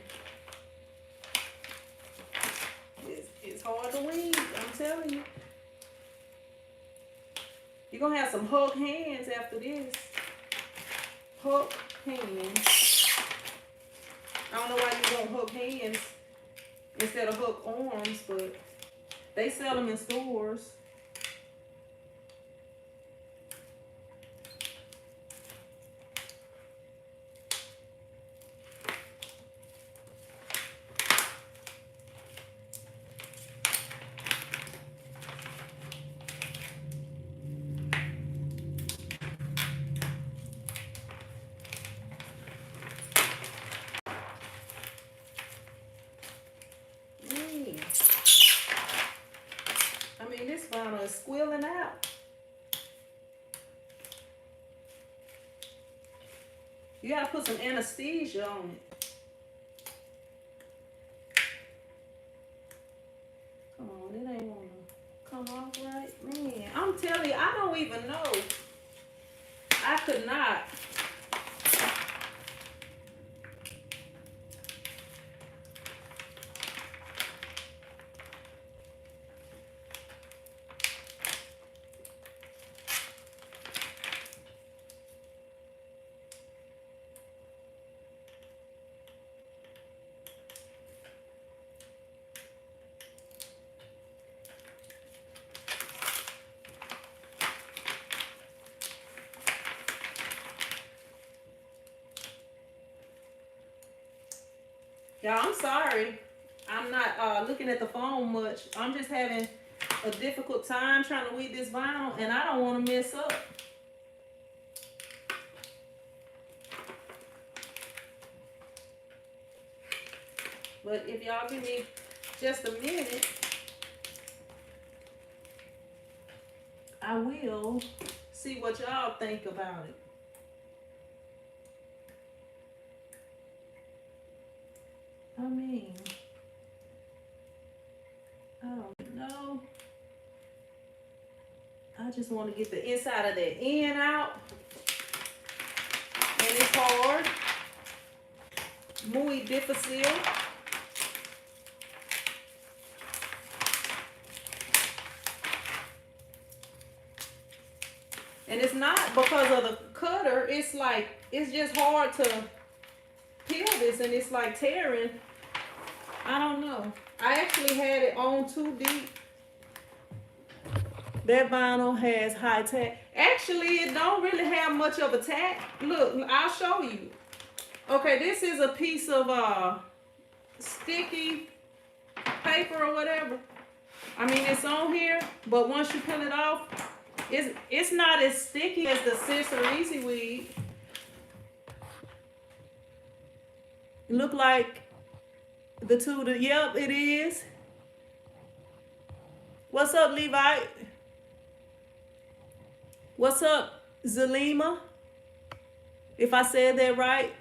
it's hard to weed, I'm telling you. You're going to have some hook hands after this. Hook hands. I don't know why you want hook hands instead of hook arms, but they sell them in stores. This vinyl is squealing out. You gotta put some anesthesia on it. Come on, it ain't wanna come off right. Man, I'm telling you, I don't even know. I could not. Y'all, I'm sorry. I'm not looking at the phone much. I'm just having a difficult time trying to weed this vinyl, and I don't want to mess up. But if y'all give me just a minute, I will see what y'all think about it. I mean, I don't know. I just want to get the inside of that end out. And it's hard. Muy difícil. And it's not because of the cutter. It's like, it's just hard to peel this, and it's like tearing. I don't know. I actually had it on too deep. That vinyl has high tack. Actually, it don't really have much of a tack. Look, I'll show you. Okay, this is a piece of sticky paper or whatever. I mean, it's on here, but once you peel it off, it's not as sticky as the Scissor Easy Weed. It look like the two. Yep, it is. What's up, Levi? What's up, Zalima? If I said that right.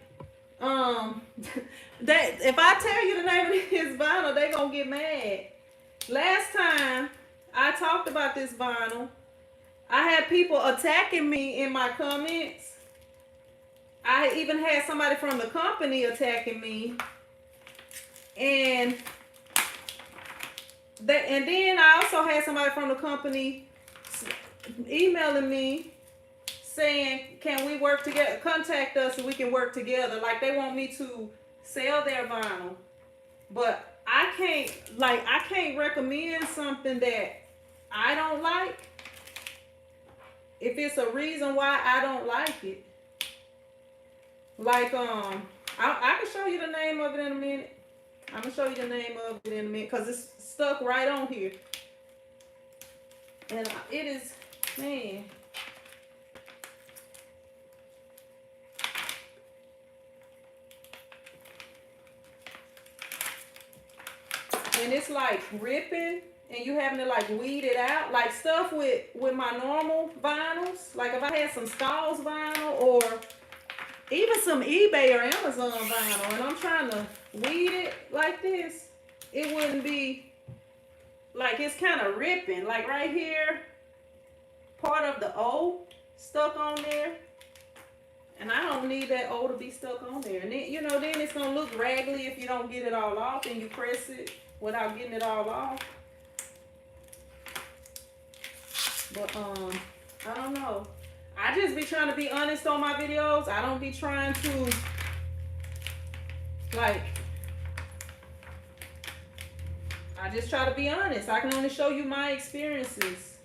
That if I tell you the name of this vinyl, they gonna get mad. Last time I talked about this vinyl, I had people attacking me in my comments. I even had somebody from the company attacking me. And then I also had somebody from the company emailing me saying, can we work together? Contact us so we can work together. Like they want me to sell their vinyl. But I can't recommend something that I don't like if it's a reason why I don't like it. Like I can show you the name of it in a minute. I'm gonna show you the name of it in a minute because it's stuck right on here. And it is, man. And it's like ripping and you having to like weed it out. Like stuff with my normal vinyls. Like if I had some Stalls vinyl or even some eBay or Amazon vinyl and I'm trying to weed it like this, it wouldn't be, like it's kind of ripping. Like right here, part of the O stuck on there. And I don't need that O to be stuck on there. And then, then it's going to look raggedy if you don't get it all off and you press it without getting it all off. But, I don't know. I just be trying to be honest on my videos. I don't be trying to, like, I just try to be honest. I can only show you my experiences.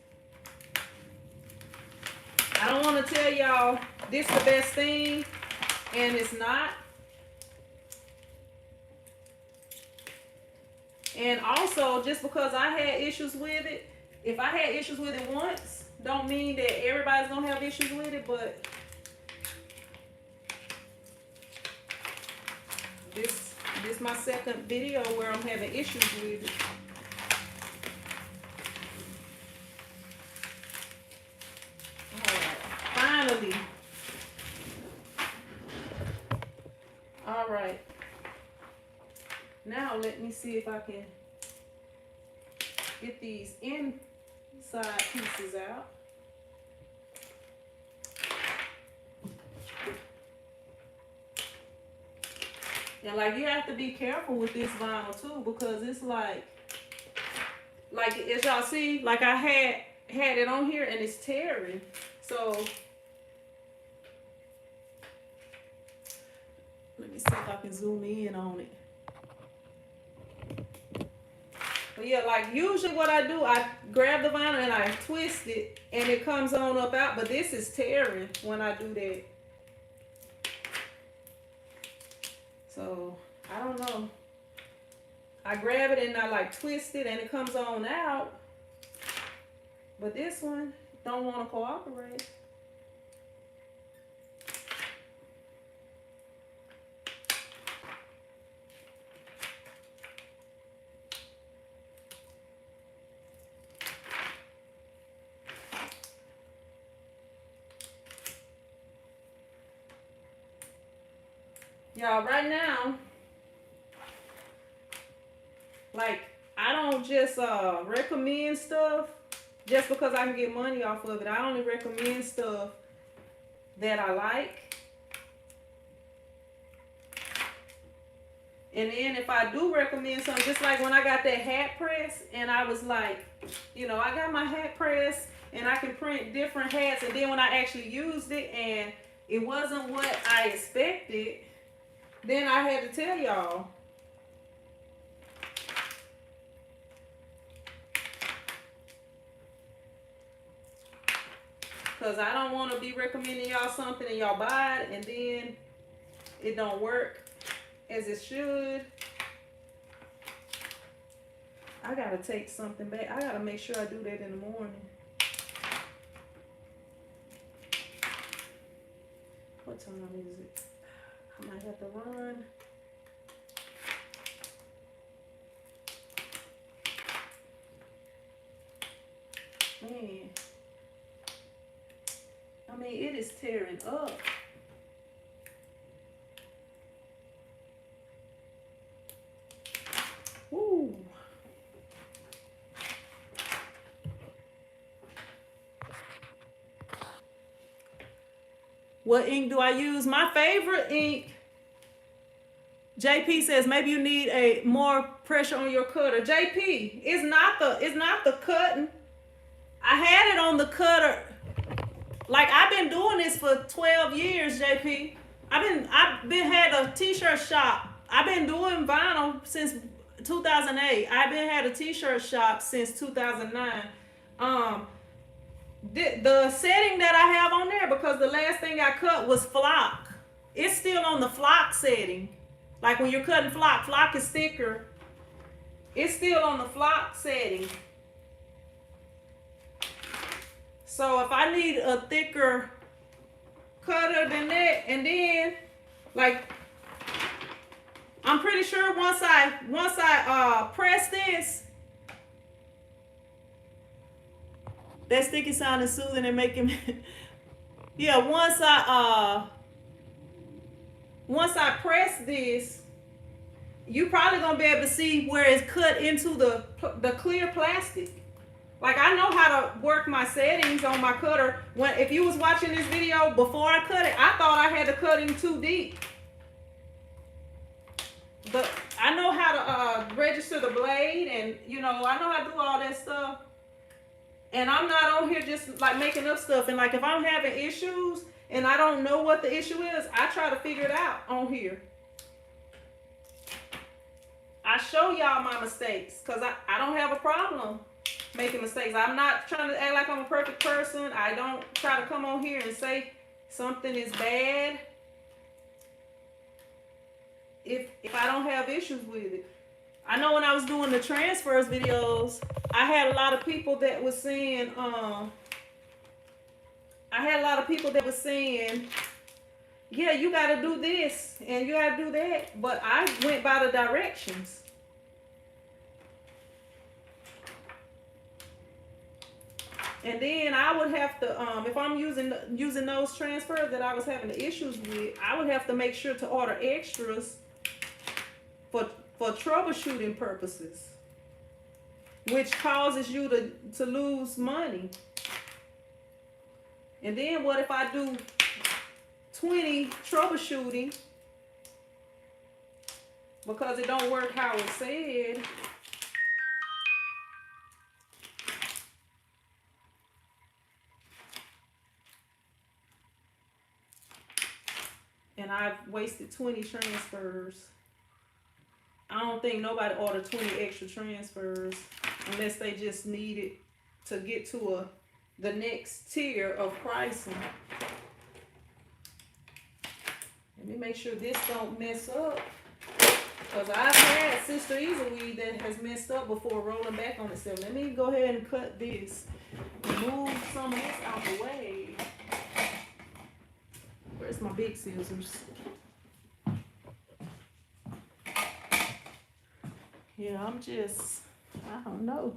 I don't want to tell y'all this is the best thing, and it's not. And also, just because I had issues with it, if I had issues with it once, don't mean that everybody's gonna have issues with it, but this is my second video where I'm having issues with it. Finally. All right. Now let me see if I can get these inside pieces out. And like you have to be careful with this vinyl too, because it's like as y'all see, like I had it on here and it's tearing. So let me see if I can zoom in on it. But yeah, like usually what I do, I grab the vinyl and I twist it and it comes on up out, but this is tearing when I do that. So I don't know. I grab it and I like twist it and it comes on out. But this one don't want to cooperate. Y'all, right now, like, I don't just recommend stuff just because I can get money off of it. I only recommend stuff that I like. And then if I do recommend something, just like when I got that hat press and I was like, I got my hat press and I can print different hats. And then when I actually used it and it wasn't what I expected, then I had to tell y'all. Because I don't want to be recommending y'all something and y'all buy it and then it don't work as it should. I gotta take something back. I gotta make sure I do that in the morning. What time is it? I might have to run. Man. I mean, it is tearing up. Ooh. What ink do I use? My favorite ink, JP says maybe you need a more pressure on your cutter. JP, it's not the cutting. I had it on the cutter. Like, I've been doing this for 12 years, JP. I've been had a t-shirt shop. I've been doing vinyl since 2008. I've been had a t-shirt shop since 2009. The setting that I have on there, because the last thing I cut was flock. It's still on the flock setting. Like when you're cutting flock is thicker. It's still on the flock setting. So if I need a thicker cutter than that, and then like I'm pretty sure once I press this, that sticky sound is soothing and making yeah, once I press this, you probably gonna be able to see where it's cut into the clear plastic. Like, I know how to work my settings on my cutter. If you was watching this video before I cut it, I thought I had to cut in too deep. But I know how to register the blade, and I know how to do all that stuff. And I'm not on here just like making up stuff. And like, if I'm having issues and I don't know what the issue is, I try to figure it out on here. I show y'all my mistakes because I don't have a problem making mistakes. I'm not trying to act like I'm a perfect person. I don't try to come on here and say something is bad if I don't have issues with it. I know when I was doing the transfers videos, I had a lot of people that was saying, yeah, you got to do this and you got to do that. But I went by the directions. And then I would have to, if I'm using those transfers that I was having the issues with, I would have to make sure to order extras for troubleshooting purposes, which causes you to lose money. And then what if I do 20 troubleshooting because it don't work how it said? And I've wasted 20 transfers. I don't think nobody ordered 20 extra transfers unless they just needed to get to the next tier of pricing. Let me make sure this don't mess up, because I've had Sister Easyweed that has messed up before rolling back on itself. Let me go ahead and cut this. Move some of this out the way. Where's my big scissors? Yeah, I don't know.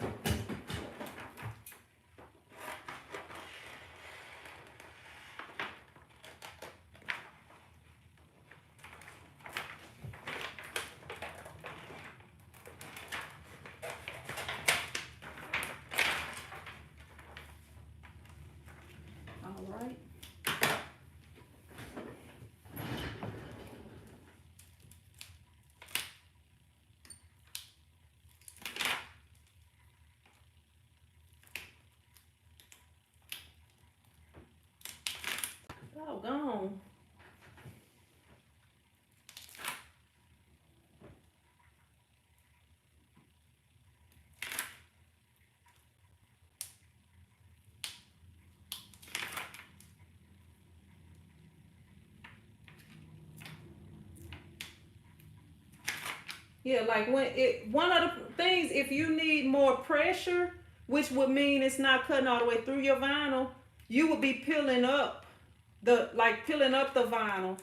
All right. Doggone. Yeah, like one of the things, if you need more pressure, which would mean it's not cutting all the way through your vinyl, you would be peeling up peeling up the vinyl.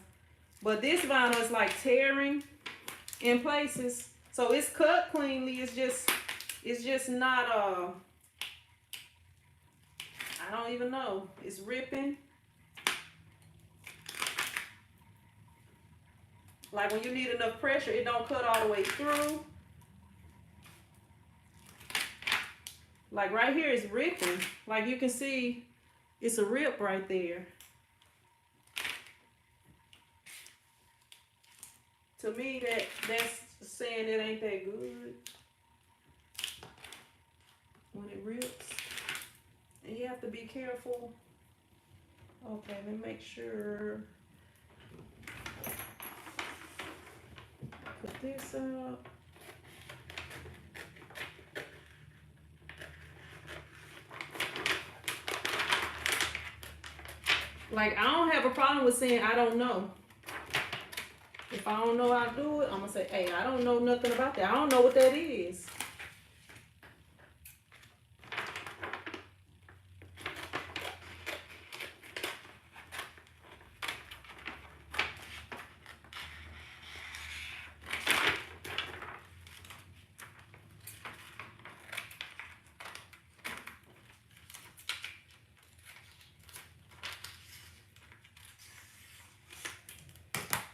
But this vinyl is like tearing in places. So it's cut cleanly. It's just not I don't even know. It's ripping. Like when you need enough pressure, it don't cut all the way through. Like right here is ripping. Like you can see, it's a rip right there. To me, that's saying it ain't that good when it rips. And you have to be careful. Okay, let me make sure. Put this up. Like, I don't have a problem with saying I don't know. If I don't know how to do it, I'm going to say, hey, I don't know nothing about that. I don't know what that is.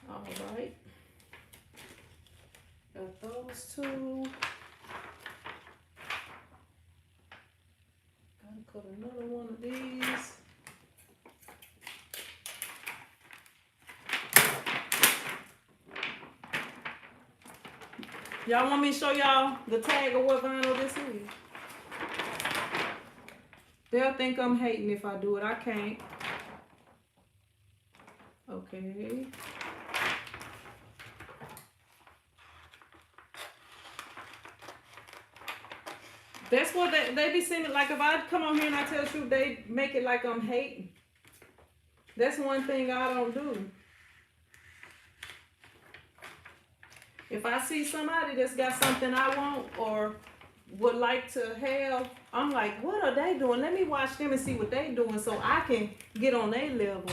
All right. Got those two. Gotta cut another one of these. Y'all want me to show y'all the tag of what vinyl this is? They'll think I'm hating if I do it. I can't. Okay. That's what they be saying. Like if I come on here and I tell you, they make it like I'm hating. That's one thing I don't do. If I see somebody that's got something I want or would like to have, I'm like, what are they doing? Let me watch them and see what they doing so I can get on their level.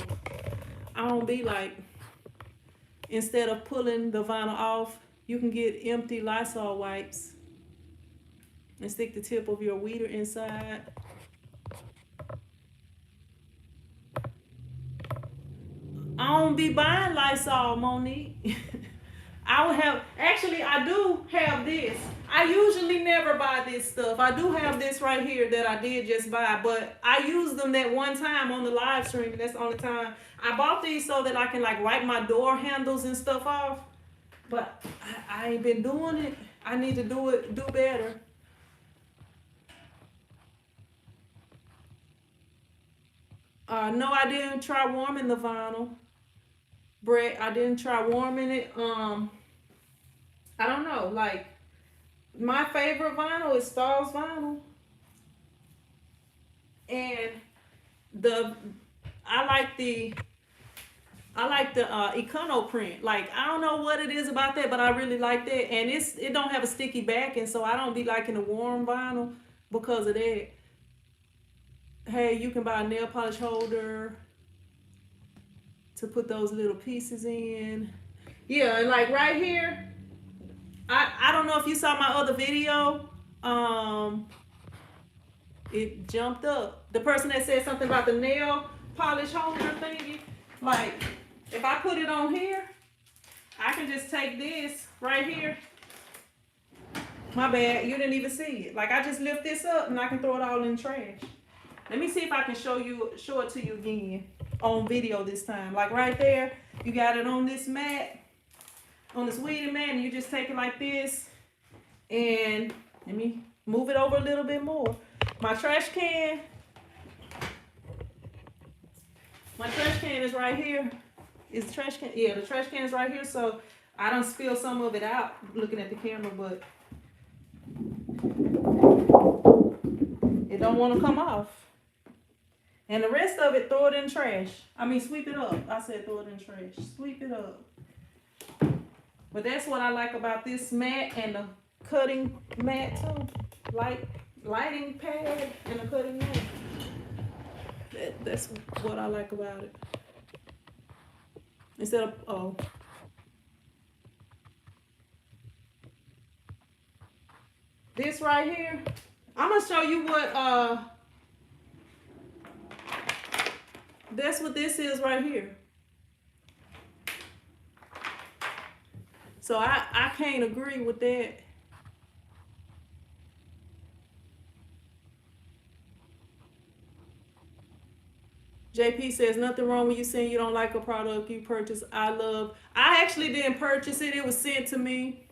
I don't be like, instead of pulling the vinyl off, you can get empty Lysol wipes and stick the tip of your weeder inside. I don't be buying Lysol, Monique. I do have this. I usually never buy this stuff. I do have this right here that I did just buy, but I used them that one time on the live stream, and that's the only time. I bought these so that I can like wipe my door handles and stuff off, but I ain't been doing it. I need to do better. No, I didn't try warming the vinyl. Brett, I didn't try warming it. I don't know. Like, my favorite vinyl is Stahl's vinyl. And I like the Econo print. Like, I don't know what it is about that, but I really like that. And it don't have a sticky backing, so I don't be liking the warm vinyl because of that. Hey, you can buy a nail polish holder to put those little pieces in. Yeah, and like right here, I don't know if you saw my other video. It jumped up. The person that said something about the nail polish holder thingy. Like, if I put it on here, I can just take this right here. My bad, you didn't even see it. Like, I just lift this up and I can throw it all in the trash. Let me see if I can show it to you again on video this time. Like right there, you got it on this mat, on this weeding mat, and you just take it like this. And let me move it over a little bit more. My trash can is right here. Is the trash can? Yeah, the trash can is right here. So I don't spill some of it out looking at the camera, but it don't want to come off. And the rest of it, throw it in trash. I mean, sweep it up. I said throw it in trash. Sweep it up. But that's what I like about this mat and the cutting mat too. Lighting pad and a cutting mat. That's what I like about it. Instead of this right here, I'm gonna show you what that's what this is right here. So I can't agree with that. JP says nothing wrong when you saying you don't like a product you purchase. I actually didn't purchase it. It was sent to me.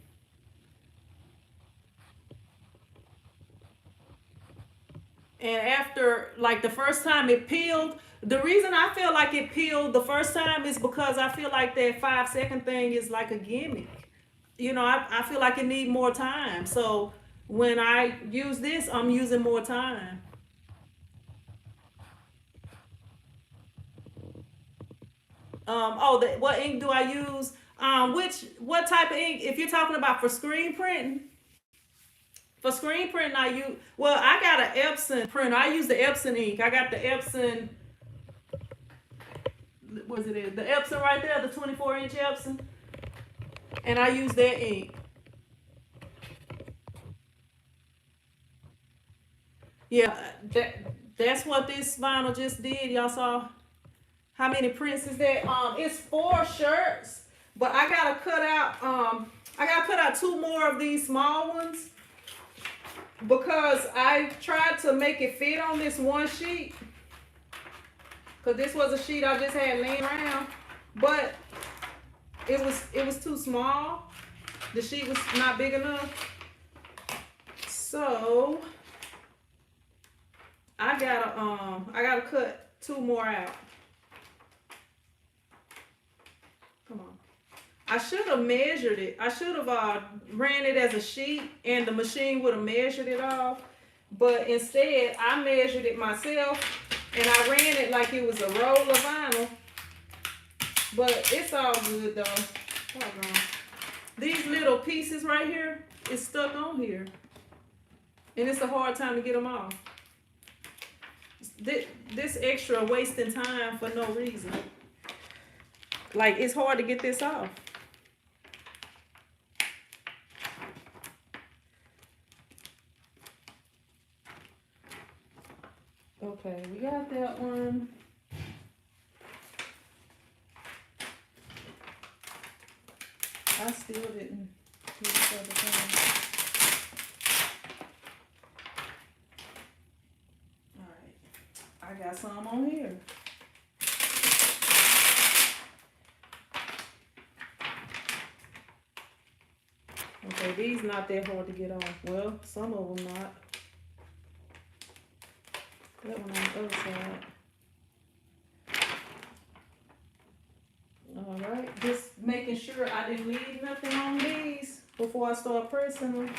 And after like the first time it peeled, the reason I feel like it peeled the first time is because I feel like that 5-second thing is like a gimmick. You know, I feel like it need more time. So when I use this, I'm using more time. What ink do I use? What type of ink? If you're talking about for screen printing, I got an Epson printer. I use the Epson ink. I got the Epson, what is it? The Epson right there, the 24-inch Epson. And I use that ink. Yeah, that's what this vinyl just did. Y'all saw how many prints is that? It's 4 shirts, but I gotta cut out 2 more of these small ones because I tried to make it fit on this one sheet. Cause this was a sheet I just had laying around, but it was too small. The sheet was not big enough. So I gotta cut 2 more out. Come on. I should have measured it. I should have ran it as a sheet and the machine would have measured it off. But instead, I measured it myself and I ran it like it was a roll of vinyl. But it's all good though. Hold on. These little pieces right here is stuck on here. And it's a hard time to get them off. This extra wasting time for no reason. Like, it's hard to get this off. Okay, we got that one. I still didn't do this other thing. All right, I got some on here. Okay, these not that hard to get off. Well, some of them not. That one on the other side. All right, just making sure I didn't leave nothing on these before I start pressing them.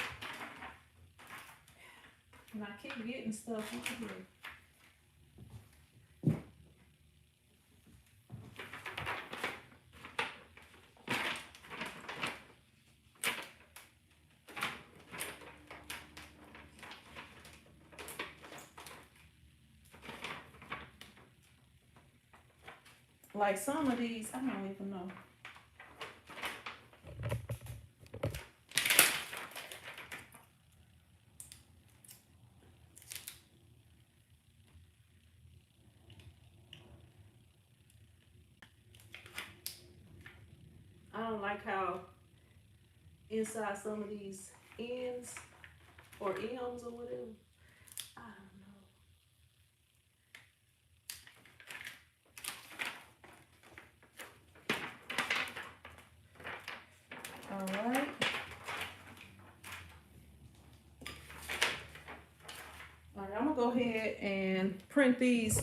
And I keep getting stuff on here. Like some of these, I don't even know. I don't like how inside some of these ends or M's or whatever. I don't know. All right. All right, I'm gonna go ahead and print these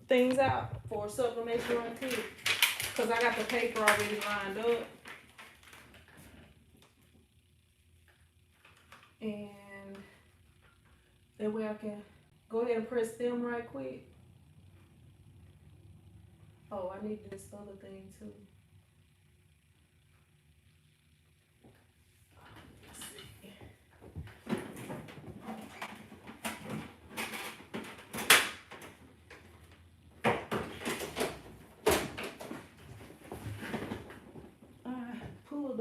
things out for Sublimation Run Kit because I got the paper already lined up. And that way I can go ahead and press them right quick. Oh, I need this other thing too.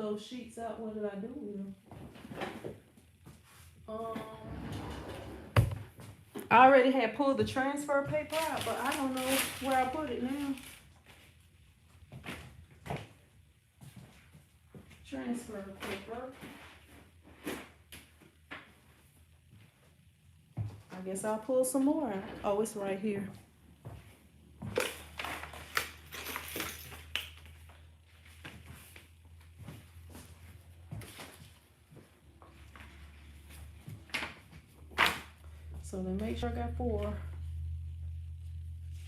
those sheets out. What did I do with them? I already had pulled the transfer paper out, but I don't know where I put it now. Transfer paper. I guess I'll pull some more out. Oh, it's right here. So then make sure I got 4.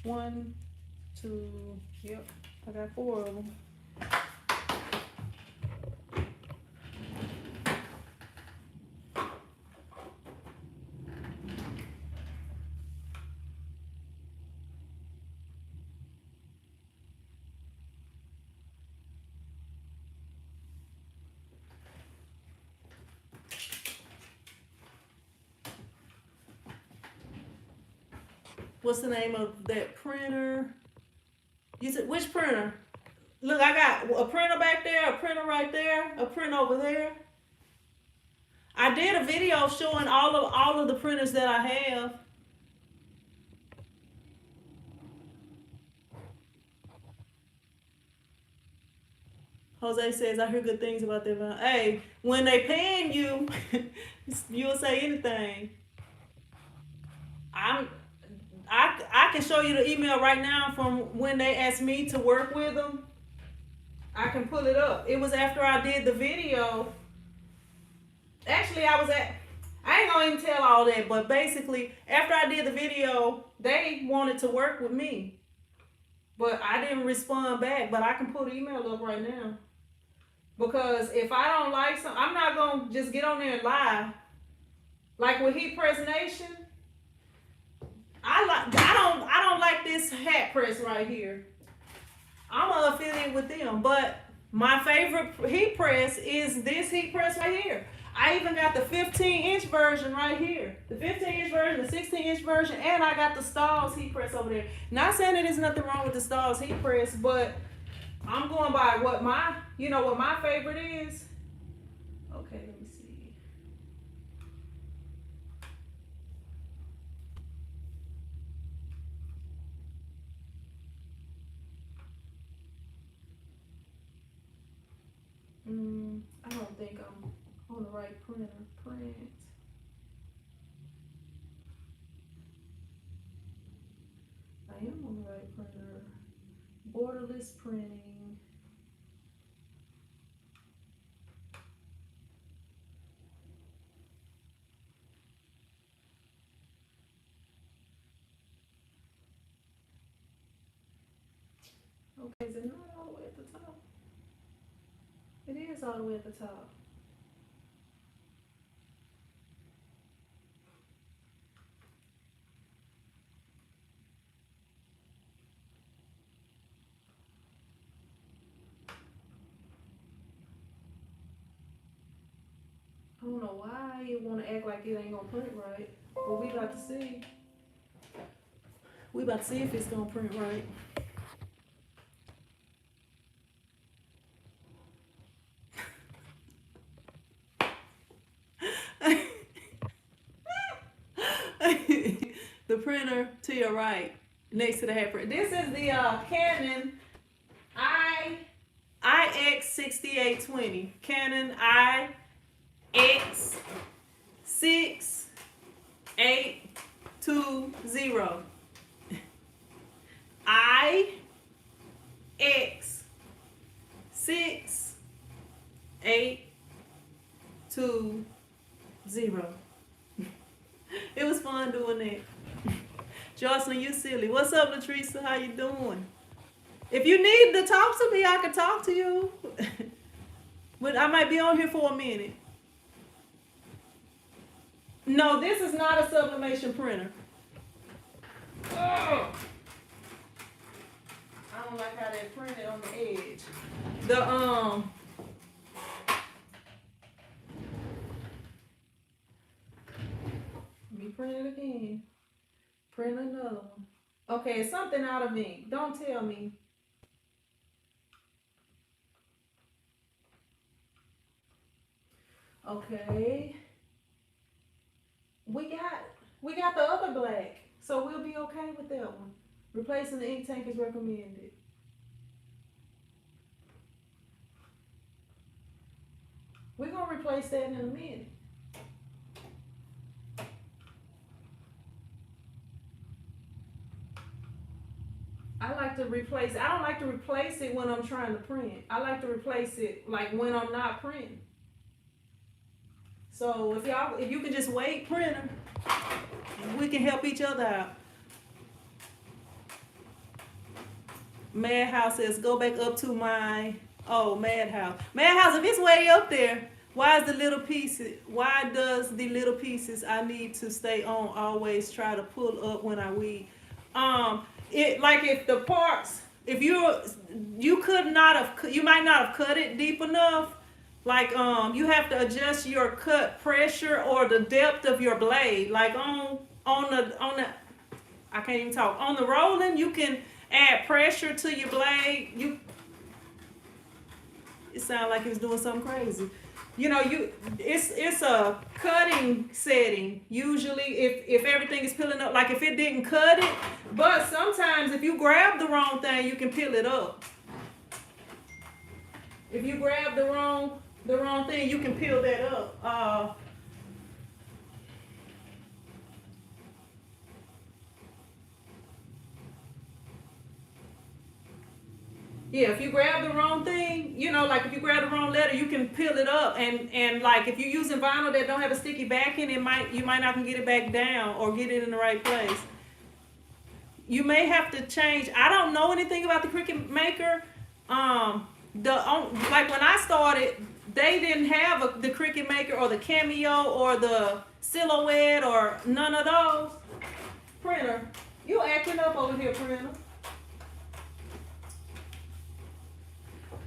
1, 2, yep, I got 4 of them. What's the name of that printer? You said, which printer? Look, I got a printer back there, a printer right there, a printer over there. I did a video showing all of the printers that I have. Jose says, I hear good things about them. Hey, when they paying you, you'll say anything. I can show you the email right now from when they asked me to work with them. I can pull it up. It was after I did the video. Actually, I ain't gonna even tell all that, but basically, after I did the video, they wanted to work with me. But I didn't respond back, but I can pull the email up right now. Because if I don't like something, I'm not gonna just get on there and lie. Like with Heat Press Nation, I don't like this hat press right here. I'm an affiliate with them, but my favorite heat press is this heat press right here. I even got the 15-inch version right here. The 15-inch version, the 16-inch version, and I got the Stahls heat press over there. Not saying that there's nothing wrong with the Stahls heat press, but I'm going by what my favorite is. Okay, let me see. I don't think I'm on the right printer. Print. I am on the right printer. Borderless printing. Okay, is it not all the way at the top? It is all the way at the top. I don't know why you want to act like it ain't gonna print right, but we about to see. We about to see if it's gonna print right. The printer to your right, next to the hat print. This is the Canon IX6820. Canon IX6820. IX6820. It was fun doing that. Jocelyn, you silly. What's up, Latricia? How you doing? If you need to talk to me, I can talk to you. But I might be on here for a minute. No, this is not a sublimation printer. Oh. I don't like how they printed on the edge. Let me print it again. Print another one. Okay, it's something out of ink. Don't tell me. Okay. We got we got the other black, so we'll be okay with that one. Replacing the ink tank is recommended. We're gonna replace that in a minute. I like to replace. I don't like to replace it when I'm trying to print. I like to replace it like when I'm not printing. So if you can just wait, printer, we can help each other out. Madhouse says go back up to my Madhouse. Madhouse, if it's way up there, why does the little pieces I need to stay on always try to pull up when I weed? It like if the parts, if you might not have cut it deep enough. Like you have to adjust your cut pressure or the depth of your blade. Like on the I can't even talk. On the rolling, you can add pressure to your blade. It sounded like it was doing something crazy. It's a cutting setting usually if everything is peeling up, like if it didn't cut it. But sometimes if you grab the wrong thing, you can peel it up. If you grab the wrong thing, you can peel that up. Yeah, if you grab the wrong thing, like if you grab the wrong letter, you can peel it up, and like if you're using vinyl that don't have a sticky backing, you might not can get it back down or get it in the right place. You may have to change. I don't know anything about the Cricut Maker. Like when I started, they didn't have the Cricut Maker or the Cameo or the Silhouette or none of those. Printer, you acting up over here, printer.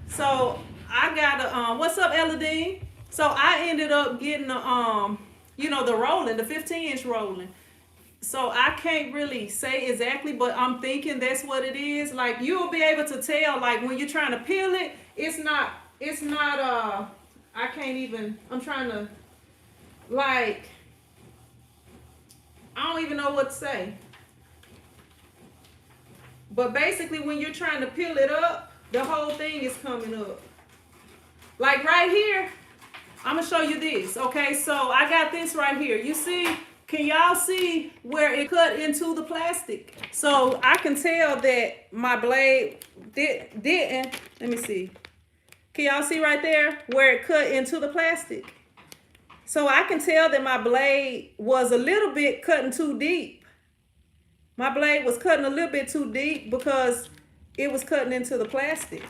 So I got a what's up, Eladine? So I ended up getting the rolling, the 15-inch rolling. So I can't really say exactly, but I'm thinking that's what it is. Like you'll be able to tell, like when you're trying to peel it, it's not I can't even, I'm trying to, like, I don't even know what to say. But basically when you're trying to peel it up, the whole thing is coming up. Like right here, I'm gonna show you this, okay? So I got this right here. You see, can y'all see where it cut into the plastic? So I can tell that my blade didn't, let me see. Can y'all see right there where it cut into the plastic? So I can tell that my blade was a little bit cutting too deep. My blade was cutting a little bit too deep because it was cutting into the plastic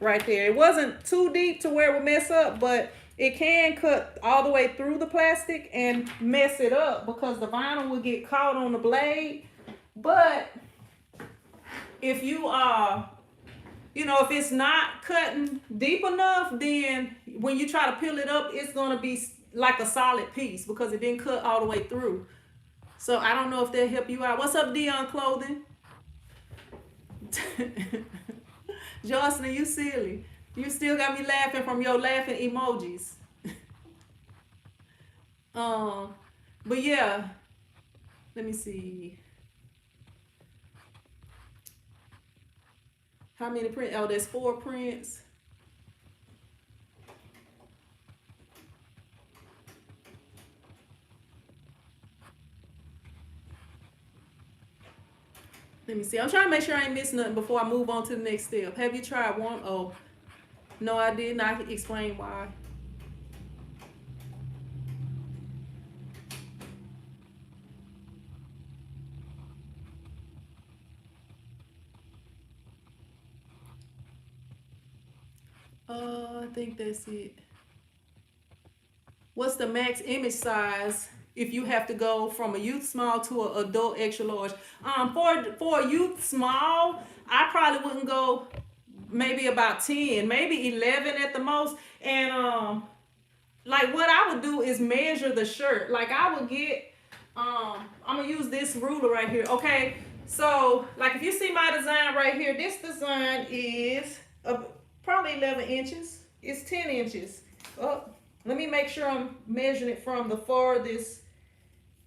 right there. It wasn't too deep to where it would mess up, but it can cut all the way through the plastic and mess it up because the vinyl will get caught on the blade. But if you if it's not cutting deep enough, then when you try to peel it up, it's gonna be like a solid piece because it didn't cut all the way through. So I don't know if they'll help you out. What's up, Dion Clothing? Jocelyn, you silly. You still got me laughing from your laughing emojis. But yeah, let me see. How many prints? Oh, there's 4 prints. Let me see. I'm trying to make sure I ain't missing nothing before I move on to the next step. Have you tried one? Oh, no, I didn't. I can explain why. I think that's it. What's the max image size if you have to go from a youth small to an adult extra large? For a youth small, I probably wouldn't go maybe about 10, maybe 11 at the most. And like what I would do is measure the shirt. Like I would get, I'm gonna use this ruler right here. Okay, so like if you see my design right here, this design is probably 11 inches. It's 10 inches. Oh, Let me make sure I'm measuring it from the farthest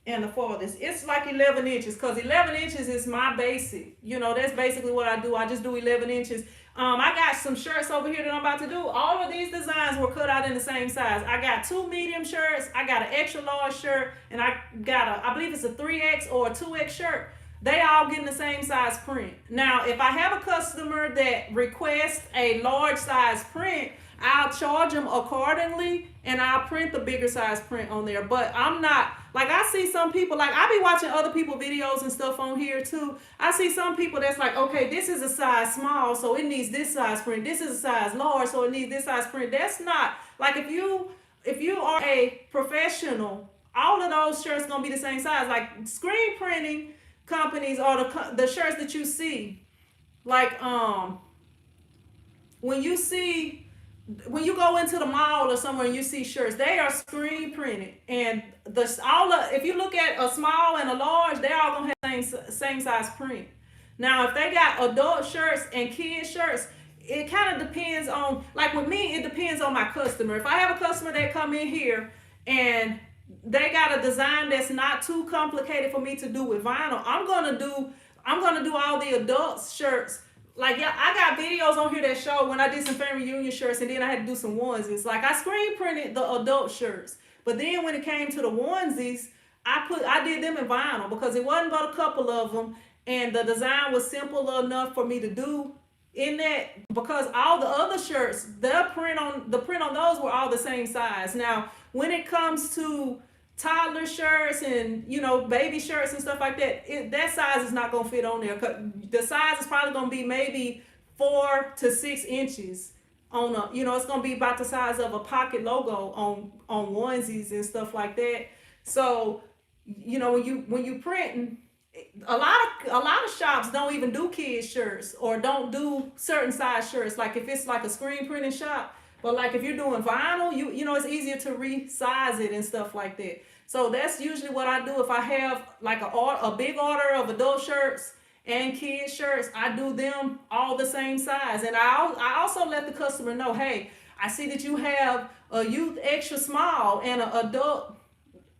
and the farthest. It's like 11 inches because 11 inches is my basic. You know, that's basically what I do. I just do 11 inches. I got some shirts over here that I'm about to do. All of these designs were cut out in the same size. I got 2 medium shirts. I got an extra large shirt. And I got I believe it's a 3X or a 2X shirt. They all get in the same size print. Now, if I have a customer that requests a large size print, I'll charge them accordingly and I'll print the bigger size print on there. But I'm not, like, I see some people, like, I be watching other people videos and stuff on here too. I see some people that's like, okay, this is a size small, so it needs this size print. This is a size large, so it needs this size print. That's not, like, if you are a professional, all of those shirts gonna be the same size. Like, screen printing companies are the shirts that you see. Like, when you go into the mall or somewhere and you see shirts, they are screen printed, and if you look at a small and a large, they all gonna have same size print. Now, if they got adult shirts and kid shirts, it kind of depends on, like with me, it depends on my customer. If I have a customer that come in here and they got a design that's not too complicated for me to do with vinyl, I'm gonna do all the adult shirts. Like, yeah, I got videos on here that show when I did some family reunion shirts, and then I had to do some onesies. Like, I screen printed the adult shirts, but then when it came to the onesies, I did them in vinyl because it wasn't but a couple of them, and the design was simple enough for me to do in that, because all the other shirts, the print on those were all the same size. Now, when it comes to toddler shirts and, you know, baby shirts and stuff like that, that size is not gonna fit on there. The size is probably gonna be maybe 4 to 6 inches on a, you know, it's gonna be about the size of a pocket logo on onesies and stuff like that. So, you know, when you printing, a lot of shops don't even do kids shirts or don't do certain size shirts. Like, if it's like a screen printing shop, but like if you're doing vinyl, you know, it's easier to resize it and stuff like that. So that's usually what I do. If I have like a big order of adult shirts and kids shirts, I do them all the same size. And I also let the customer know, hey, I see that you have a youth extra small and an adult,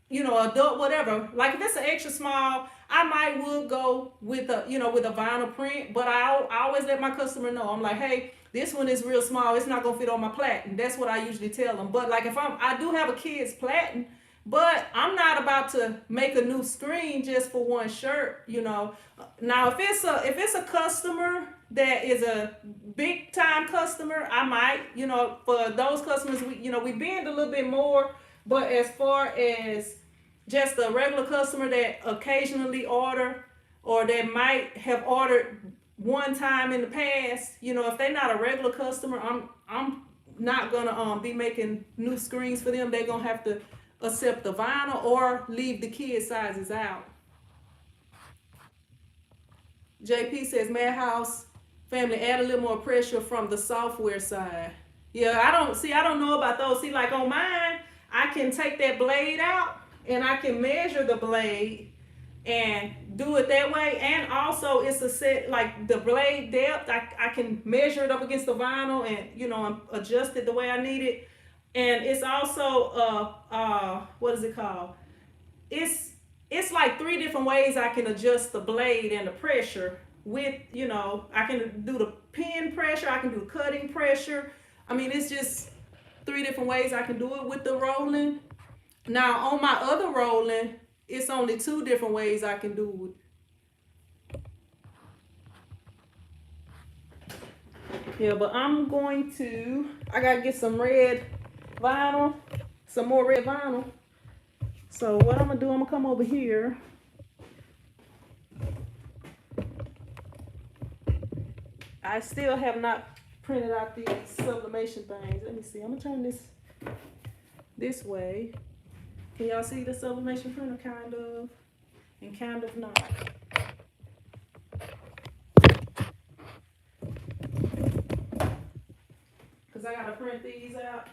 you know, adult whatever. Like, if it's an extra small, I would go with a vinyl print, but I always let my customer know. I'm like, hey, this one is real small. It's not gonna fit on my platen. That's what I usually tell them. But like, if I do have a kid's platen, but I'm not about to make a new screen just for one shirt, you know. Now, if it's a customer that is a big time customer, I might, you know, for those customers, we bend a little bit more. But as far as just a regular customer that occasionally order, or that might have ordered one time in the past, you know, if they're not a regular customer, I'm not gonna be making new screens for them. They're gonna have to accept the vinyl or leave the kid sizes out. JP says, Madhouse family, add a little more pressure from the software side. Yeah, I don't know about those. See, like on mine, I can take that blade out and I can measure the blade and do it that way. And also, it's a set, like the blade depth, I can measure it up against the vinyl and, you know, adjust it the way I need it. And it's also what is it called? It's like 3 different ways I can adjust the blade and the pressure with, you know, I can do the pin pressure, I can do the cutting pressure. I mean, it's just 3 different ways I can do it with the rolling. Now, on my other rolling, it's only 2 different ways I can do it. Yeah, but I gotta get some red vinyl, some more red vinyl. So what I'm gonna do, I'm gonna come over here. I still have not printed out these sublimation things. Let me see, I'm gonna turn this way. Can y'all see the sublimation printer? Kind of, and kind of not. Cause I gotta print these out.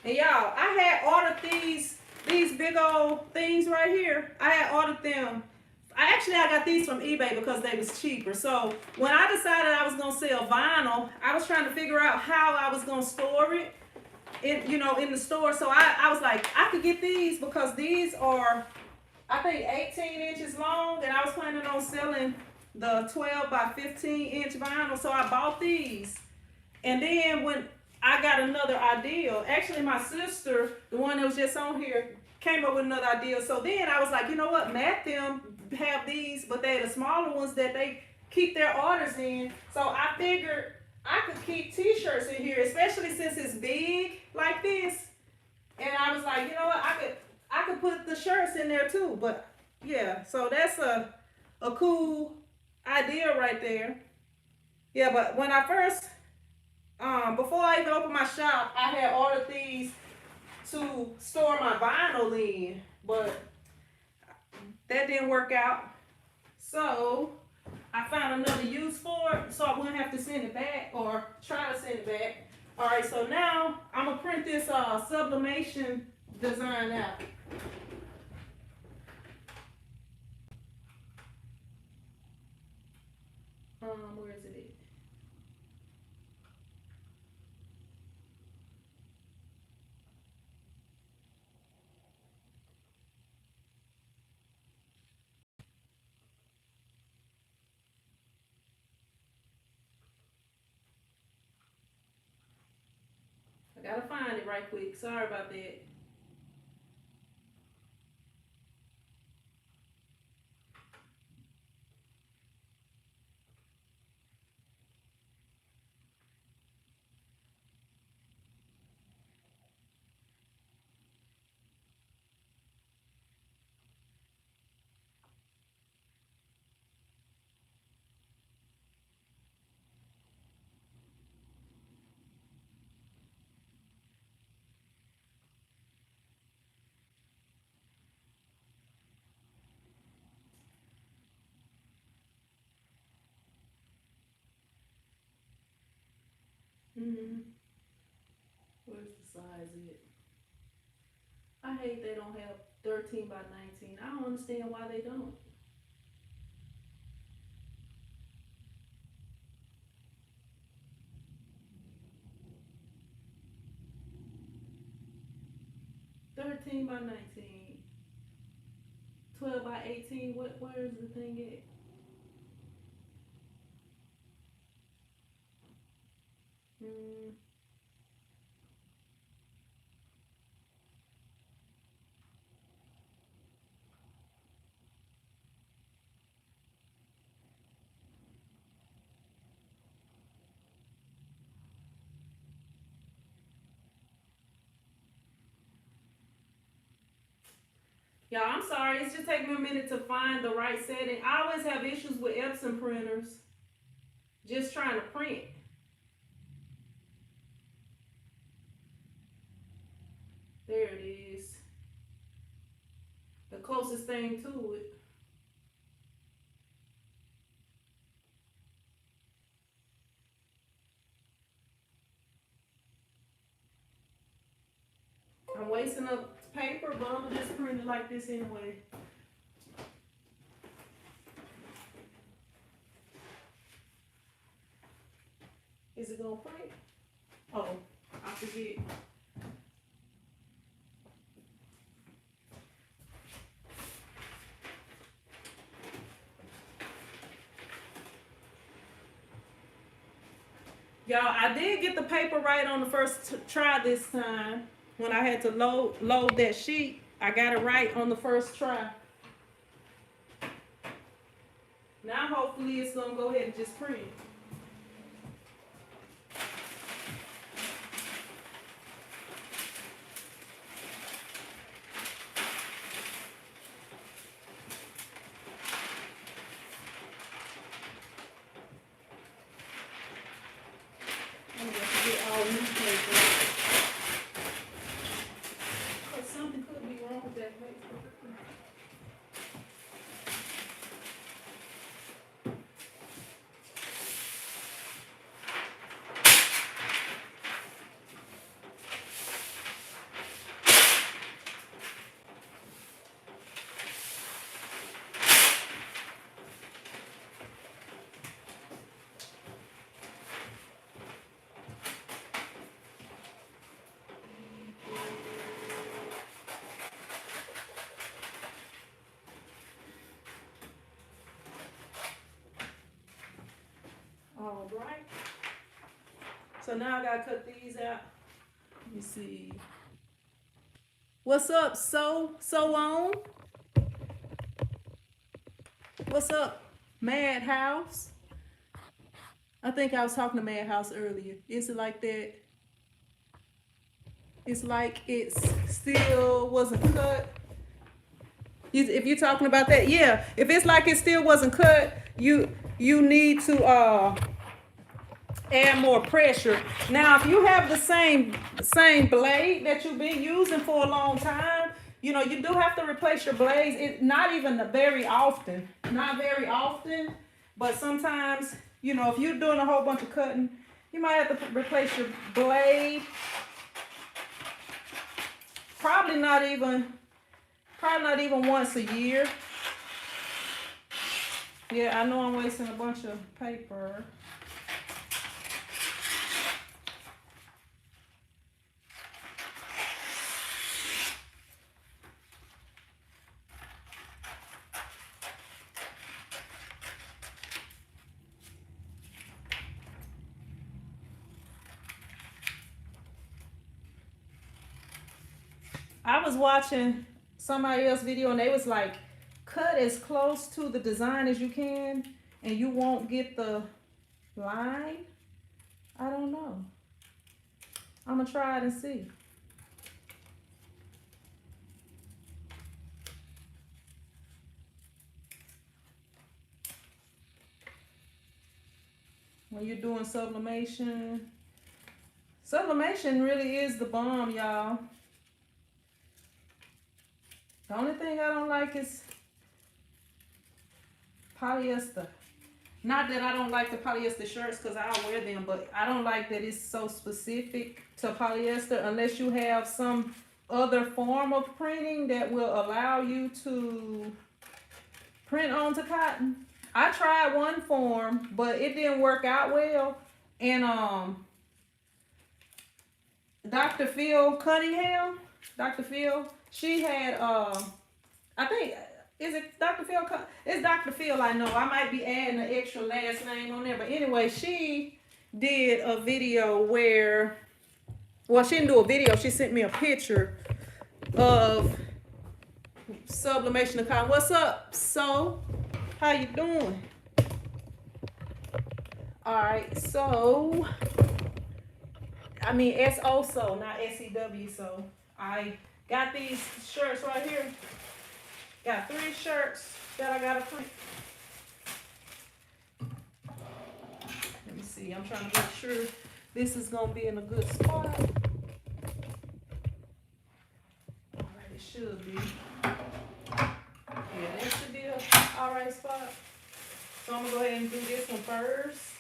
And y'all, I had ordered these big old things right here. I had ordered them. I got these from eBay because they was cheaper. So when I decided I was gonna sell vinyl, I was trying to figure out how I was gonna store it. in the store. So I was like, I could get these because these are, I think, 18 inches long, and I was planning on selling the 12 by 15 inch vinyl. So I bought these. And then when I got another idea, actually my sister, the one that was just on here, came up with another idea. So then I was like, you know what, Matt them have these, but they're the smaller ones that they keep their orders in. So I figured I could keep t-shirts in here, especially since it's big like this. And I was like, you know what, I could put the shirts in there too. But yeah, so that's a cool idea right there. Yeah, but when I first before I even opened my shop, I had ordered these to store my vinyl in, but that didn't work out. So I found another use for it, so I wouldn't have to send it back or try to send it back. All right, so now I'm gonna print this sublimation design out. Where is it at? I gotta find it right quick. Sorry about that. Mm-hmm. Where's the size at? I hate they don't have 13 by 19. I don't understand why they don't. 13 by 19. 12 by 18. Where is the thing at? Mm, Y'all, I'm sorry. It's just taking me a minute to find the right setting. I always have issues with Epson printers. Just trying to print. There it is. The closest thing to it. I'm wasting up paper, but I'm just print it like this anyway. Is it gonna print? Oh, I forget. Y'all, I did get the paper right on the first try this time. When I had to load that sheet, I got it right on the first try. Now hopefully it's gonna go ahead and just print. I'm gonna get all new paper. Cause something could be wrong with that paper. bright. So now I gotta cut these out. Let me see. What's up, so on? What's up, Madhouse? I think I was talking to Madhouse earlier. Is it like that? It's like it still wasn't cut. If you're talking about that, yeah. If it's like it still wasn't cut, you need to add more pressure. Now, if you have the same blade that you've been using for a long time, you know, you do have to replace your blades. It not even very often. Not very often, but sometimes, you know, if you're doing a whole bunch of cutting, you might have to replace your blade. Probably not even once a year. Yeah, I know I'm wasting a bunch of paper. I was watching somebody else's video and they was like, cut as close to the design as you can and you won't get the line. I don't know. I'm gonna try it and see. When you're doing sublimation, sublimation really is the bomb, y'all. The only thing I don't like is polyester. Not that I don't like the polyester shirts because I'll wear them, but I don't like that it's so specific to polyester unless you have some other form of printing that will allow you to print onto cotton. I tried one form, but it didn't work out well. And Dr. Phil Cunningham, Dr. Phil, she had I think, is it Dr. Phil? It's Dr. Phil, I know. I might be adding an extra last name on there. But anyway, she did a video where, well, she didn't do a video. She sent me a picture of sublimation of cotton. What's up, so? How you doing? All right, so, I mean, S-O, so, not S-E-W, so. I got these shirts right here. Got 3 shirts that I gotta print. Let me see, I'm trying to make sure this is gonna be in a good spot. All right, it should be. Yeah, that should be a all right spot. So I'm gonna go ahead and do this one first.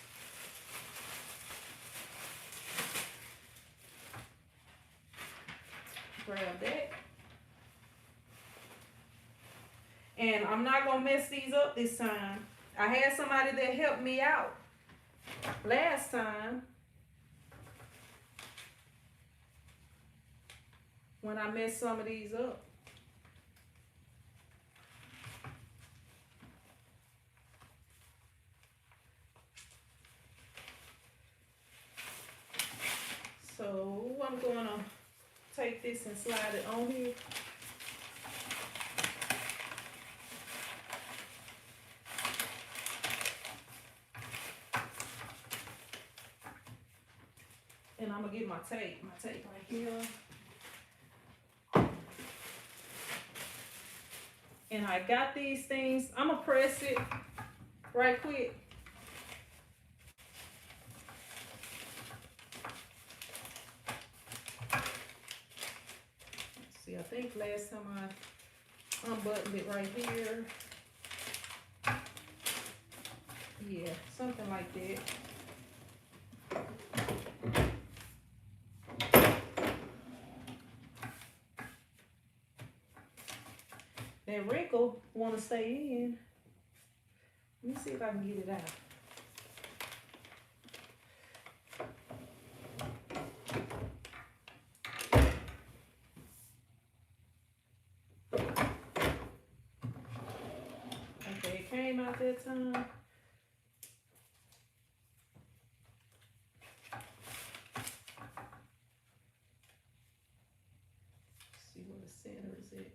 Grab that. And I'm not gonna mess these up this time. I had somebody that helped me out last time when I messed some of these up. So I'm gonna take this and slide it on here. And I'm gonna get my tape right here. And I got these things. I'm gonna press it right quick. Let's see, I think last time I unbuttoned it right here. Yeah, something like that. That wrinkle want to stay in. Let me see if I can get it out. Okay, it came out that time. center is it?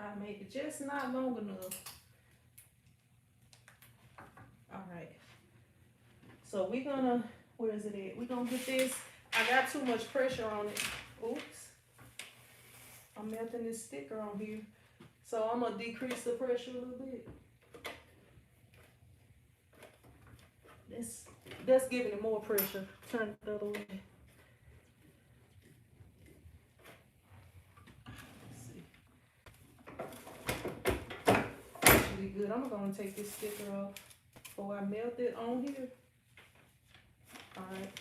I make it just not long enough. All right. So we're gonna, where is it at? We're gonna get this. I got too much pressure on it. Oops. I'm melting this sticker on here. So I'm gonna decrease the pressure a little bit. That's giving it more pressure. Turn it the other way. Good. I'm gonna take this sticker off before I melt it on here. All right.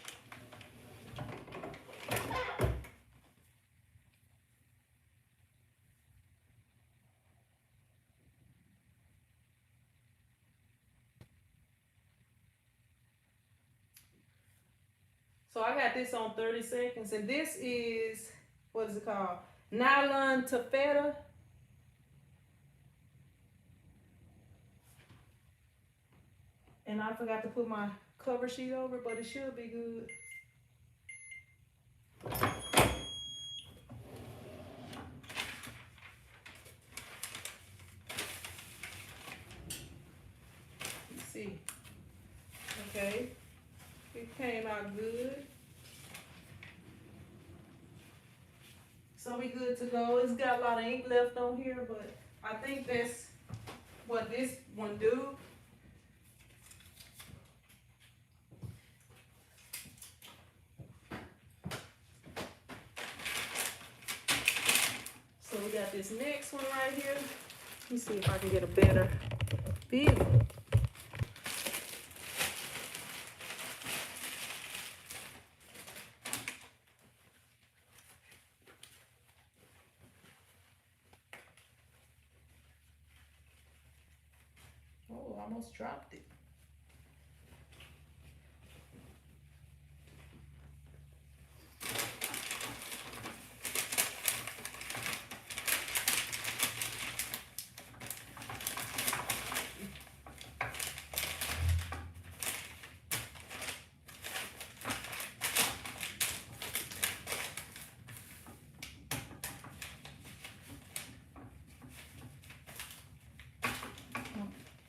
So I got this on 30 seconds, and this is, what is it called? Nylon taffeta. And I forgot to put my cover sheet over, but it should be good. You see. Okay. It came out good. So we good to go. It's got a lot of ink left on here, but I think that's what this one do. So we got this next one right here. Let me see if I can get a better view. Oh, I almost dropped it.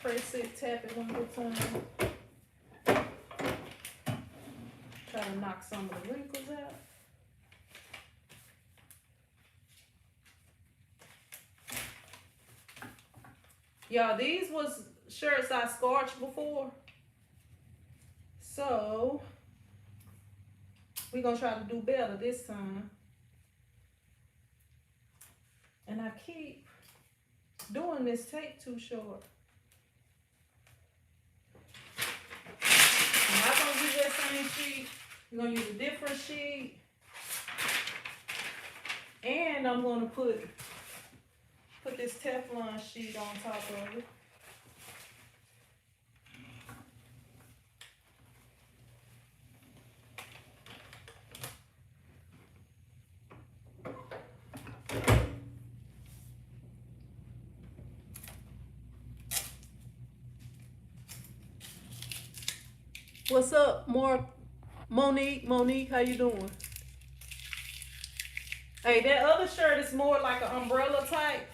Press it, tap it one more time. Try to knock some of the wrinkles out. Y'all, these was shirts I scorched before. So we're gonna try to do better this time. And I keep doing this tape too short. I'm not gonna use that same sheet. We're gonna use a different sheet. And I'm gonna put this Teflon sheet on top of it. What's up, Monique? Monique, how you doing? Hey, that other shirt is more like an umbrella type.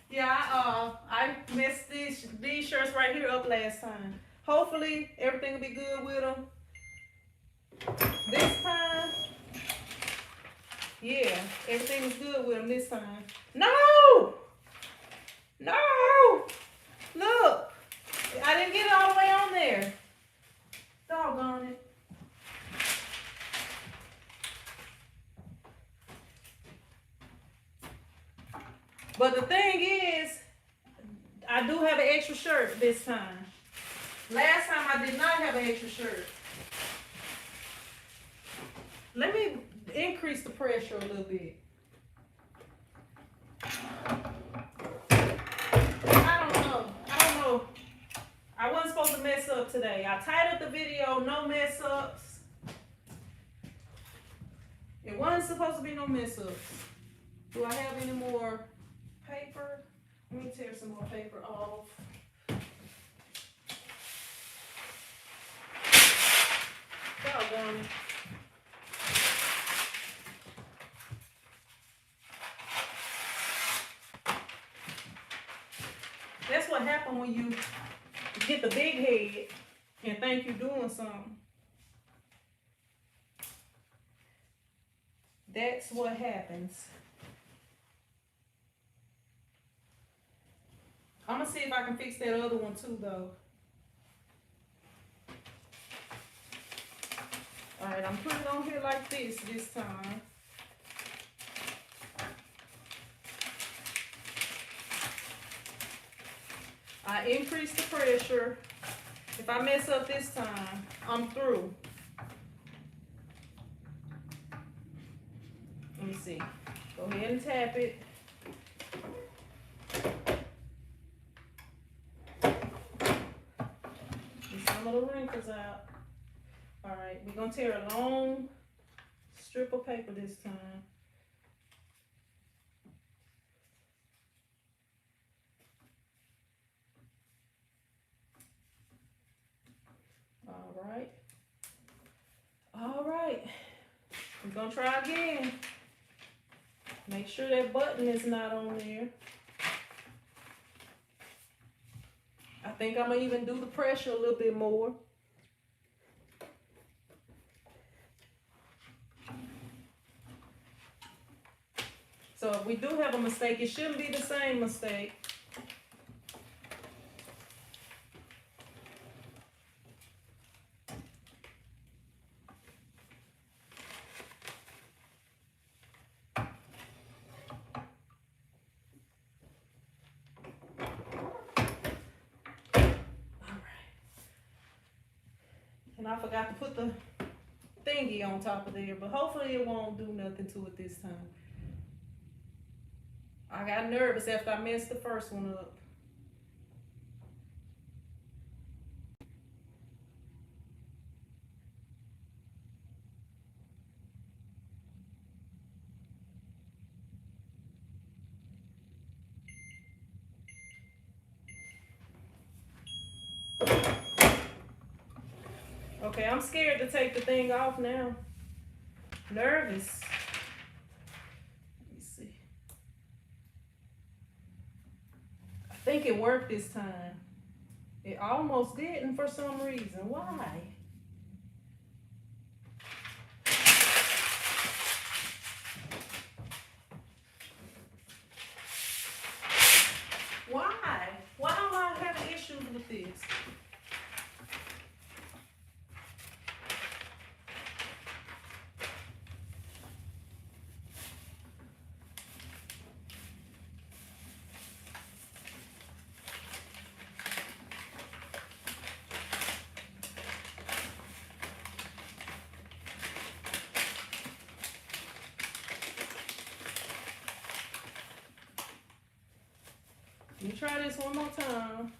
Yeah, I messed these shirts right here up last time. Hopefully everything will be good with them this time. Yeah, everything is good with them this time. No! No! Look! I didn't get it all the way on there. Doggone it. But the thing is, I do have an extra shirt this time. Last time I did not have an extra shirt. Let me increase the pressure a little bit. I don't know. I wasn't supposed to to mess up today. I titled the video, no mess ups. It wasn't supposed to be no mess ups. Do I have any more paper? Let me tear some more paper off. Doggone it. That's what happened when you get the big head and think you're doing something. That's what happens. I'm gonna see if I can fix that other one too, though. All right, I'm putting it on here like this time. I increase the pressure. If I mess up this time, I'm through. Let me see. Go ahead and tap it. Get some of the wrinkles out. All right, we're gonna tear a long strip of paper this time. All right, we're gonna try again. Make sure that button is not on there. I think I'm gonna even do the pressure a little bit more. So if we do have a mistake, it shouldn't be the same mistake. And I forgot to put the thingy on top of there, but hopefully it won't do nothing to it this time. I got nervous after I messed the first one up. Okay, I'm scared to take the thing off now. Nervous. Let me see. I think it worked this time. It almost didn't for some reason. Why? Why? Why am I having issues with this? Let me try this one more time.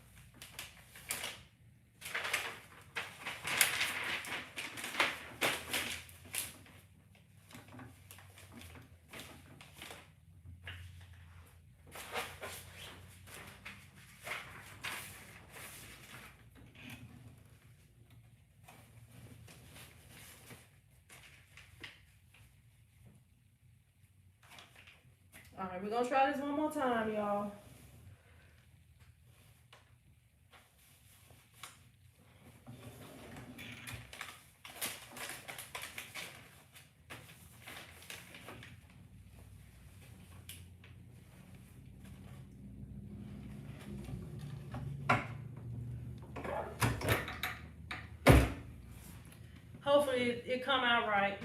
All right, we're gonna try this one more time, y'all. Hopefully it come out right.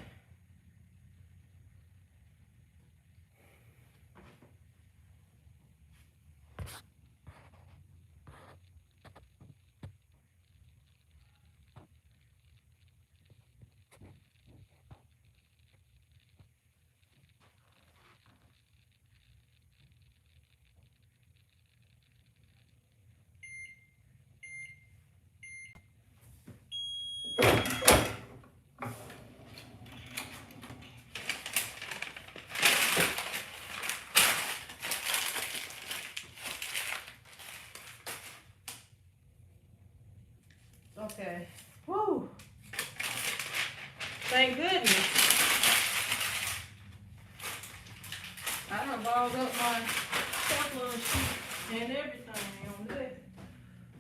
Okay. Woo. Thank goodness. I done balled up my Teflon sheet and everything on that.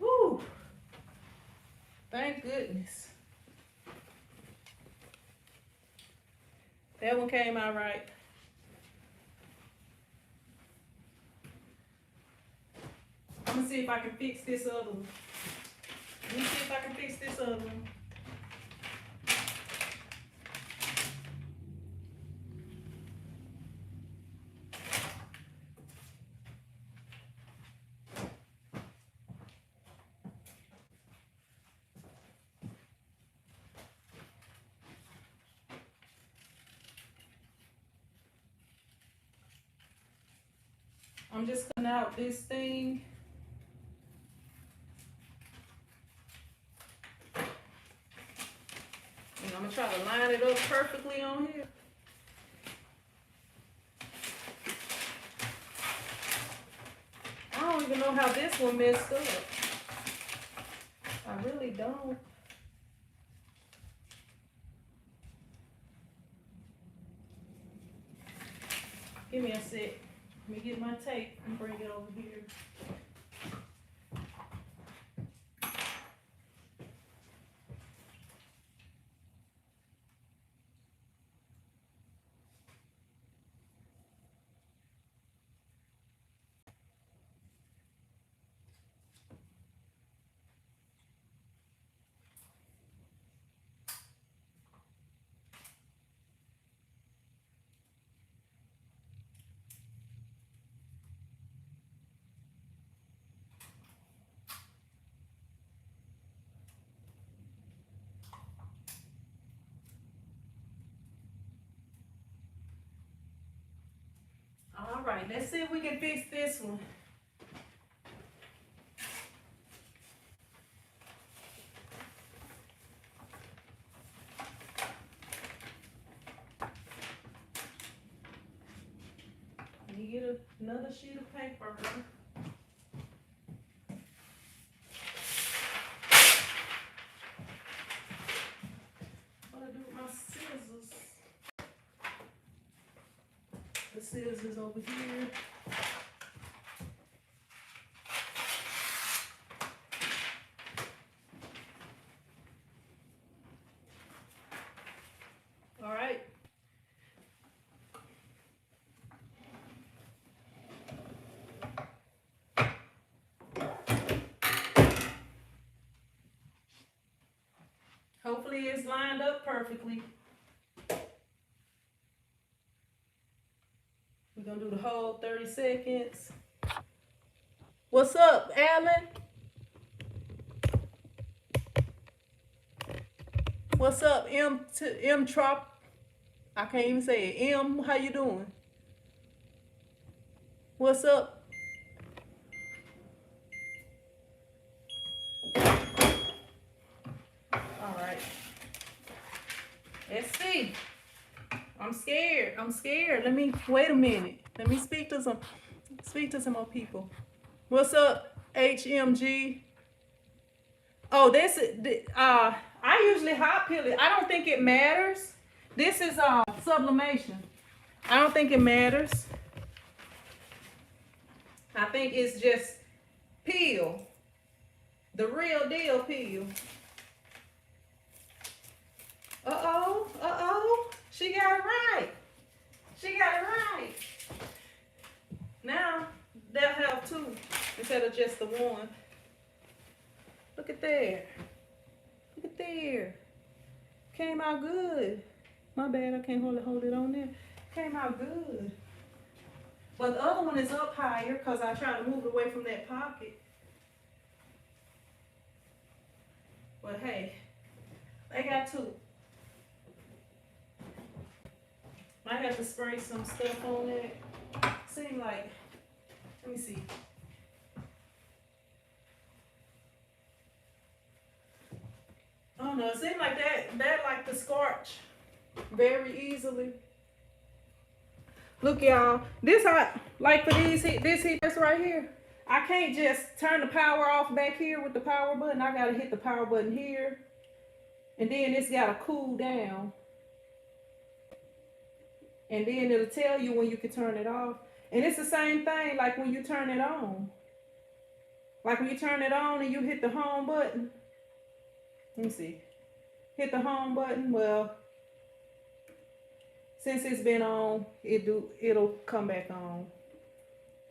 Woo. Thank goodness. That one came out right. I'm gonna see if I can fix this other one. Let me see if I can fix this other one. I'm just cutting out this thing. And I'm gonna try to line it up perfectly on here. I don't even know how this one messed up. I really don't. Give me a sec. Let me get my tape and bring it over here. All right, let's see if we can fix this one. Let me get another sheet of paper. What do I do with my scissors? The scissors over here. All right. Hopefully it's lined up perfectly. We're gonna do the whole 30 seconds. What's up, Alan? What's up, M Trop? I can't even say it. M, how you doing? What's up? All right. Let's see. I'm scared. I'm scared. Let me wait a minute. Let me speak to some more people. What's up, HMG? Oh, this is I usually hot peel it. I don't think it matters. This is sublimation. I don't think it matters. I think it's just peel. The real deal peel. Uh-oh, uh-oh. She got it right. She got it right. Now, they'll have two instead of just the one. Look at there. Look at there. Came out good. My bad, I can't hold it on there. Came out good. But the other one is up higher because I tried to move it away from that pocket. But hey, I got two. I have to spray some stuff on that. Seem like, let me see. I don't know, it seems like that like the scorch very easily. Look, y'all, this hot, like for this heat that's right here, I can't just turn the power off back here with the power button. I gotta hit the power button here. And then it's gotta cool down. And then it'll tell you when you can turn it off. And it's the same thing like when you turn it on. Like when you turn it on and you hit the home button. Let me see. Hit the home button. Well, since it's been on, it'll come back on.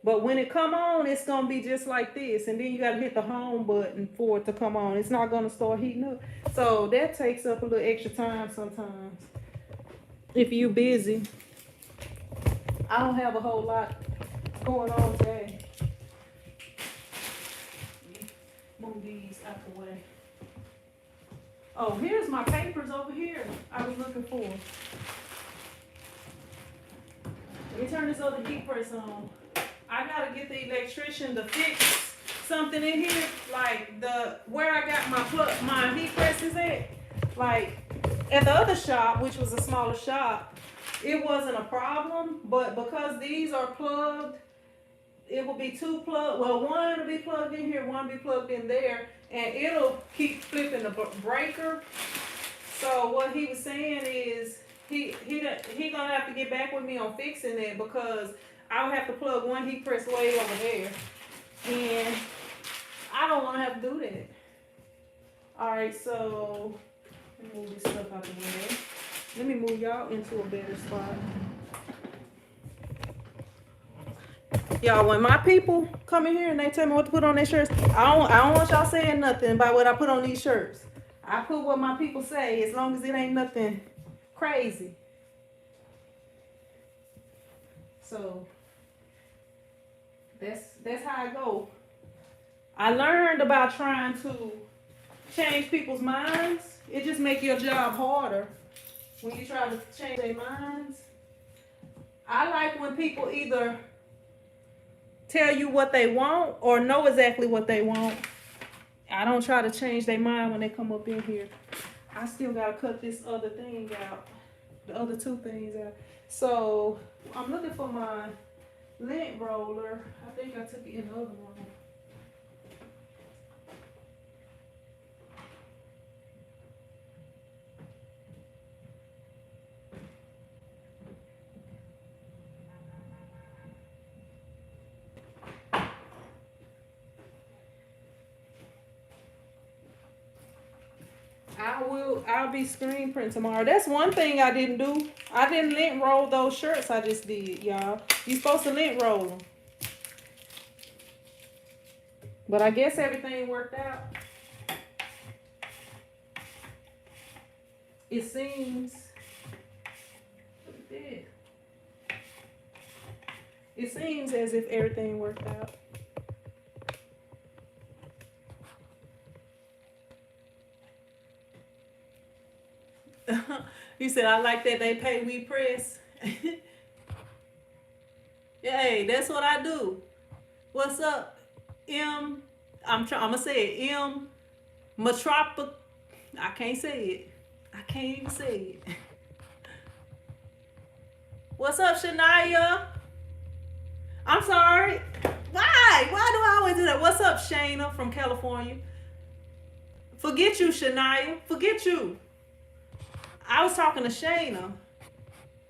But when it come on, it's gonna be just like this. And then you gotta hit the home button for it to come on. It's not gonna start heating up. So that takes up a little extra time sometimes. If you busy. I don't have a whole lot going on today. Move these out the way. Oh, here's my papers over here I was looking for. Let me turn this other heat press on. I gotta get the electrician to fix something in here, like where I got my heat presses at. Like at the other shop, which was a smaller shop, it wasn't a problem, but because these are plugged, it will be two plugged. Well, one will be plugged in here, one will be plugged in there, and it'll keep flipping the breaker. So what he was saying is he gonna have to get back with me on fixing it because I would have to plug one heat press way over there, and I don't want to have to do that. All right, so let me move this stuff out of the way. Let me move y'all into a better spot. Y'all, when my people come in here and they tell me what to put on their shirts, I don't want y'all saying nothing about what I put on these shirts. I put what my people say as long as it ain't nothing crazy. So that's how I go. I learned about trying to change people's minds. It just makes your job harder when you try to change their minds. I like when people either tell you what they want or know exactly what they want. I don't try to change their mind when they come up in here. I still gotta cut this other thing out, the other two things out. So I'm looking for my lint roller. I think I took it in the other one. I'll be screen print tomorrow. That's one thing I didn't do. I didn't lint roll those shirts I just did, y'all. You're supposed to lint roll them. But I guess everything worked out. It seems. Look at that. It seems as if everything worked out. He said, I like that they pay we press. Hey, that's what I do. What's up, I'm gonna say it. Metropo. I can't say it. I can't even say it. What's up, Shania? I'm sorry. Why? Why do I always do that? What's up, Shayna from California? Forget you, Shania. Forget you. I was talking to Shayna,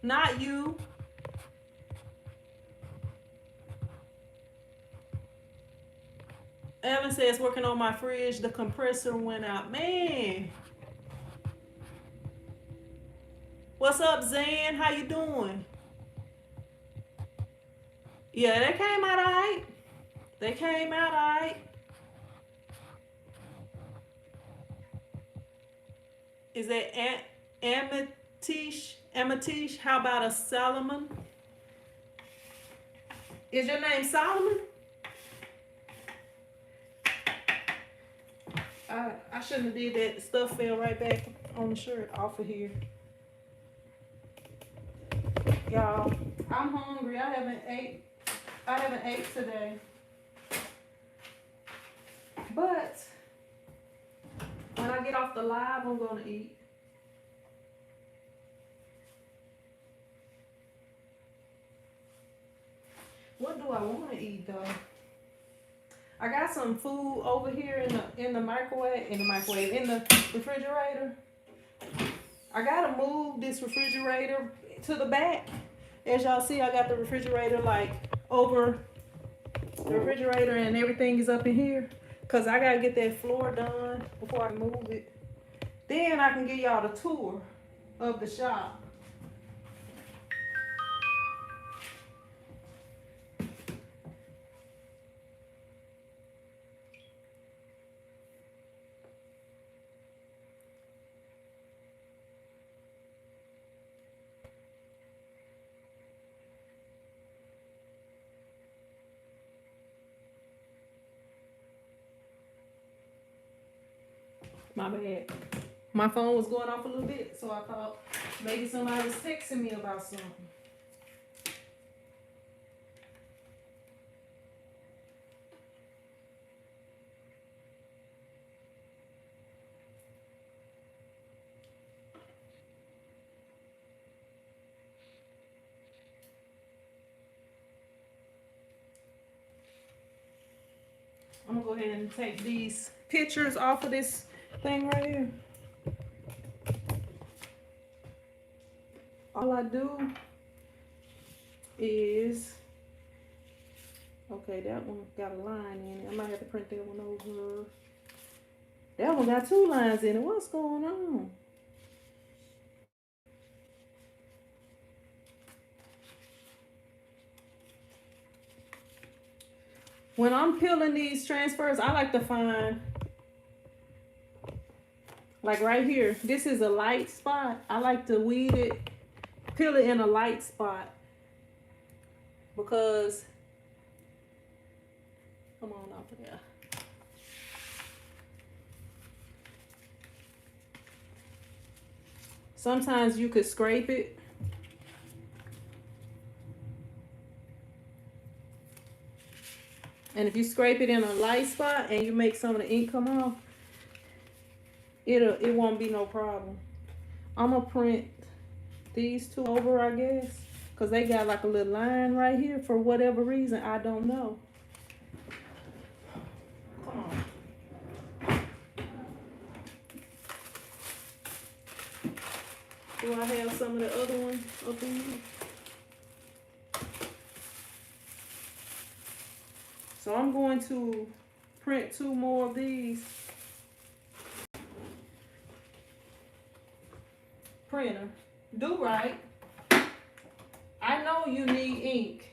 not you. Ellen says, working on my fridge, the compressor went out. Man. What's up, Zan? How you doing? Yeah, they came out all right. They came out all right. Is that Amatish? How about a Solomon? Is your name Solomon? I shouldn't have did that. Stuff fell right back on the shirt off of here. Y'all, I'm hungry. I haven't ate today. But when I get off the live, I'm gonna eat. What do I want to eat though? I got some food over here in the microwave, in the refrigerator. I gotta move this refrigerator to the back. As y'all see, I got the refrigerator like over the refrigerator and everything is up in here. Cause I gotta get that floor done before I move it. Then I can give y'all the tour of the shop. My bad. My phone was going off a little bit, so I thought maybe somebody was texting me about something. I'm gonna go ahead and take these pictures off of this thing right here. All I do is, okay, that one got a line in it. I might have to print that one over. That one got 2 lines in it. What's going on? When I'm peeling these transfers, I like to find, like right here, this is a light spot. I like to weed it, peel it in a light spot, because, come on off of there. Sometimes you could scrape it. And if you scrape it in a light spot and you make some of the ink come off, it won't be no problem. I'm gonna print these 2 over, I guess, because they got like a little line right here for whatever reason. I don't know. Come on. Do I have some of the other ones up in here? So I'm going to print 2 more of these. Printer, do right. I know you need ink,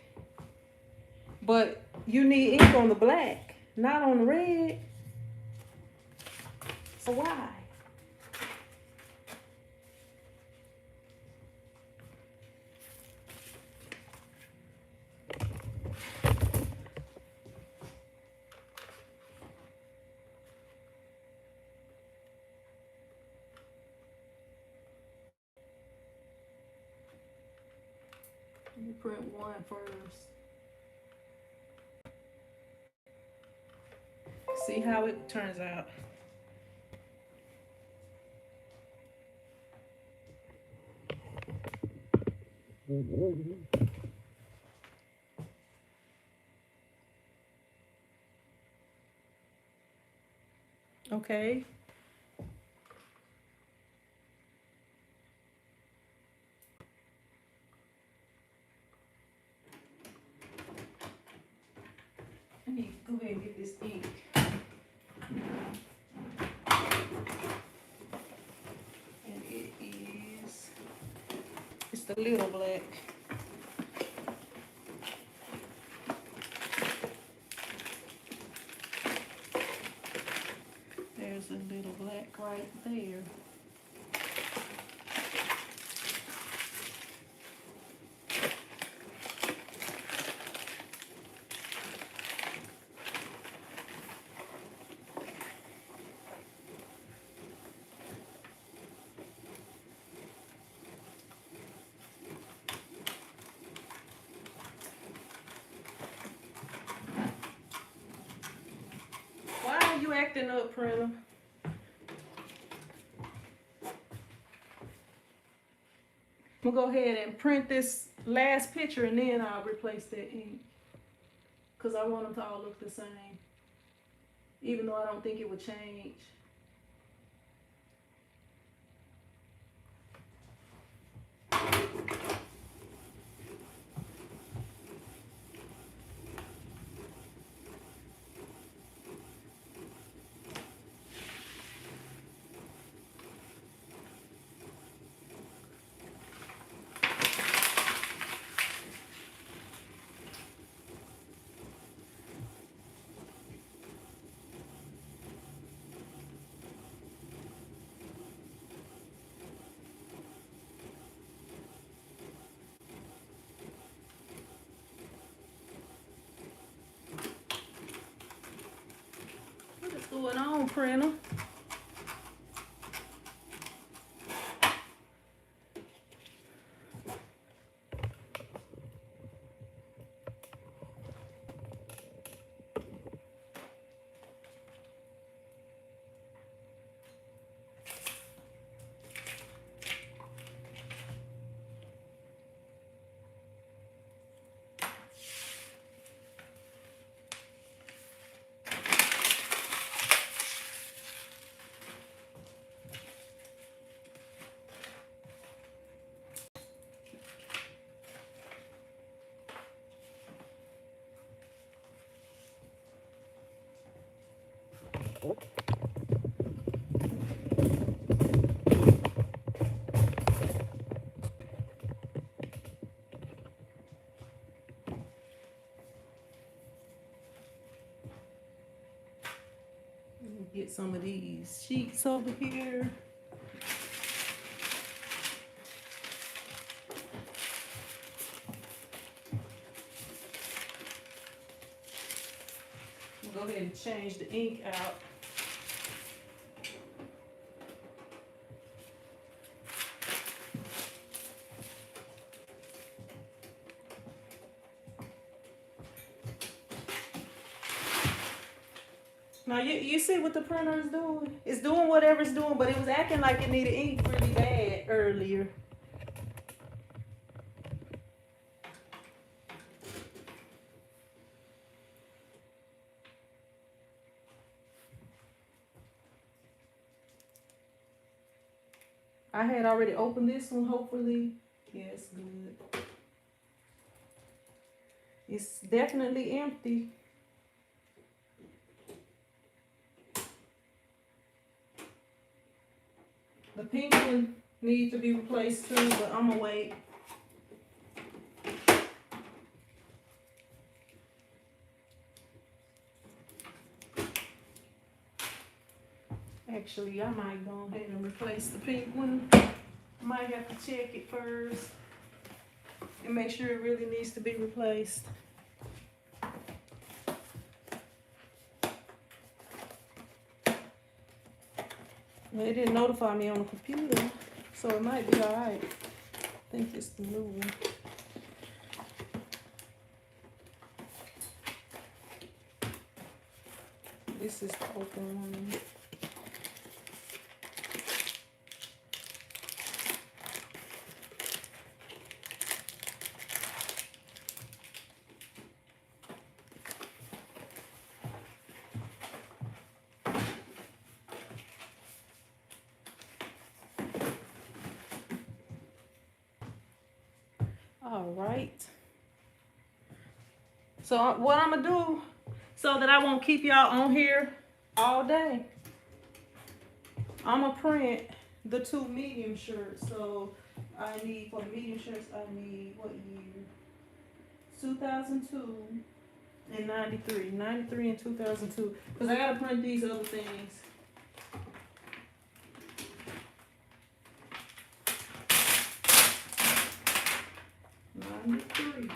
but you need ink on the black, not on the red. So why? Let me print one first. See how it turns out. Okay. Let me go ahead and get this ink. And it's the little black. There's a little black right there. Why are you acting up, printer? I'm gonna go ahead and print this last picture and then I'll replace that ink. Because I want them to all look the same. even though I don't think it would change. What is going on, printer? Get some of these sheets over here. We'll go ahead and change the ink out. Now you see what the printer is doing? It's doing whatever it's doing, but it was acting like it needed ink really bad earlier. I had already opened this one, hopefully. Yeah, it's good. It's definitely empty. The pink one needs to be replaced too, but I'm gonna wait. Actually, I might go ahead and replace the pink one. I might have to check it first and make sure it really needs to be replaced. Well, it didn't notify me on the computer, so it might be all right. I think it's the new one. This is the open one. All right. So what I'm gonna do, so that I won't keep y'all on here all day, I'm gonna print the 2 medium shirts. So I need, for the medium shirts, I need what year? 2002 and 93. 93 and 2002. Because I gotta print these other things. Three.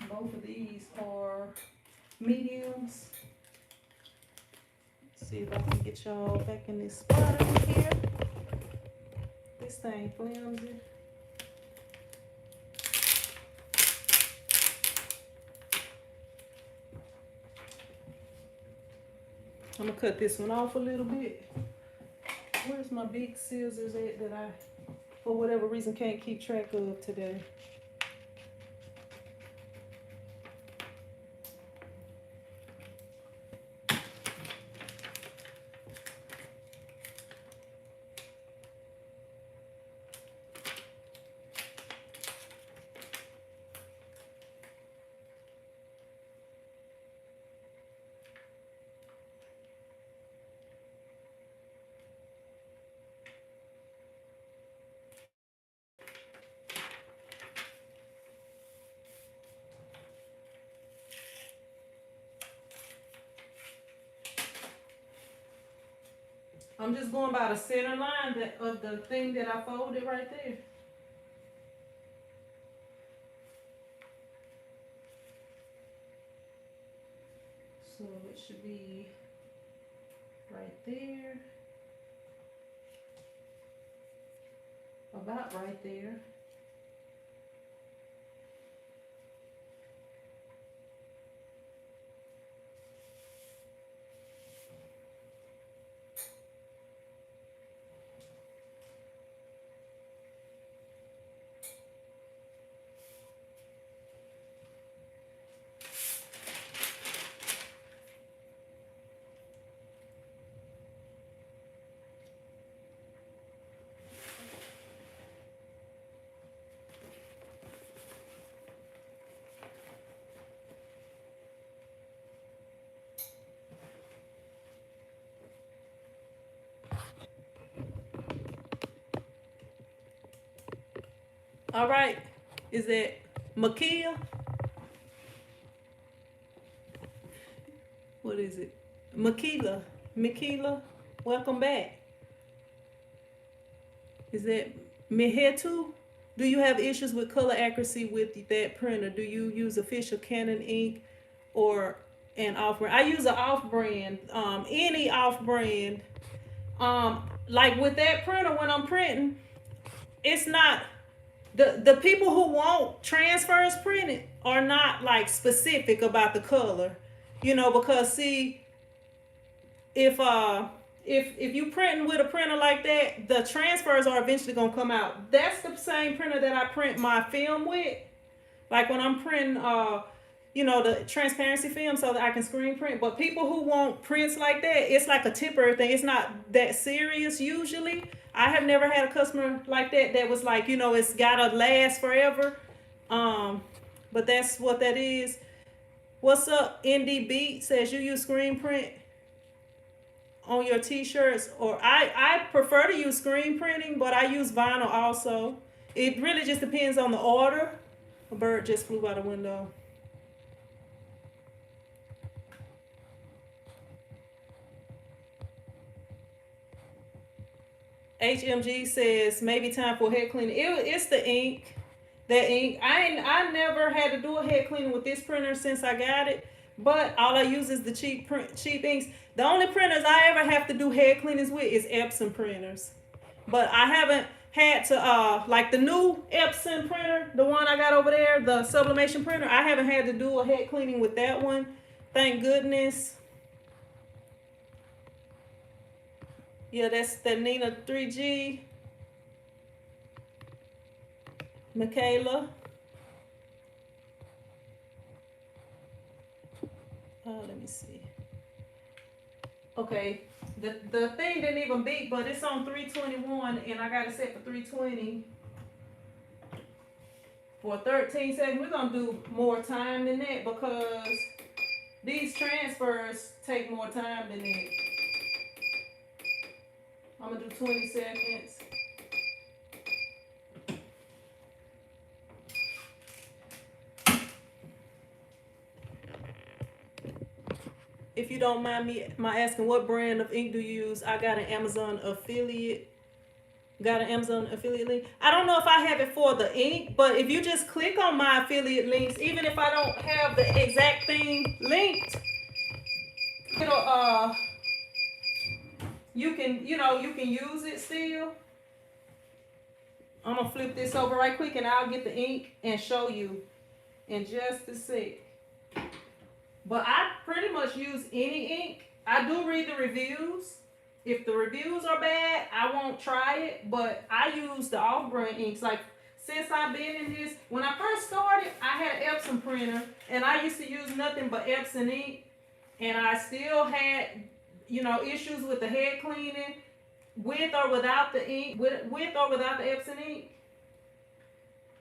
Both of these are mediums. Let's see if I can get y'all back in this spot over here. This thing flimsy. I'm gonna cut this one off a little bit. Where's my big scissors at that I, for whatever reason, can't keep track of today? I'm just going by the center line of the thing that I folded right there. So it should be right there. About right there. All right, is it Makia? What is it? Makila, welcome back. Is that Mihetu? Do you have issues with color accuracy with that printer? Do you use official Canon ink or an off-brand? I use an off-brand, any off-brand. Like with that printer, when I'm printing, it's not, the people who want transfers printed are not like specific about the color, you know, because see, if you printing with a printer like that, the transfers are eventually gonna come out. That's the same printer that I print my film with. Like when I'm printing you know, the transparency film so that I can screen print. But people who want prints like that, it's like a temporary thing. It's not that serious usually. I have never had a customer like that was like, you know, it's gotta last forever. But that's what that is. What's up, ND Beat says you use screen print on your t-shirts, or I prefer to use screen printing, but I use vinyl also. It really just depends on the order. A bird just flew by the window. HMG says maybe time for head cleaning. It's the ink. That ink. I never had to do a head cleaning with this printer since I got it. But all I use is the cheap inks. The only printers I ever have to do head cleanings with is Epson printers. But I haven't had to like the new Epson printer, the one I got over there, the Sublimation printer. I haven't had to do a head cleaning with that one. Thank goodness. Yeah, that's the Nina 3G. Michaela. Let me see. Okay, the thing didn't even beep, but it's on 321 and I got it set for 320 for 13 seconds. We're gonna do more time than that because these transfers take more time than that. I'm gonna do 20 seconds. If you don't mind me asking, what brand of ink do you use? I got an Amazon affiliate. Got an Amazon affiliate link. I don't know if I have it for the ink, but if you just click on my affiliate links, even if I don't have the exact thing linked, it'll you can use it still. I'm gonna flip this over right quick and I'll get the ink and show you in just a sec. But I pretty much use any ink. I do read the reviews. If the reviews are bad, I won't try it. But I use the off-brand inks. Like since I've been in this, when I first started, I had an Epson printer, and I used to use nothing but Epson ink, and I still had, you know, issues with the head cleaning, with or without the ink, with or without the Epson ink,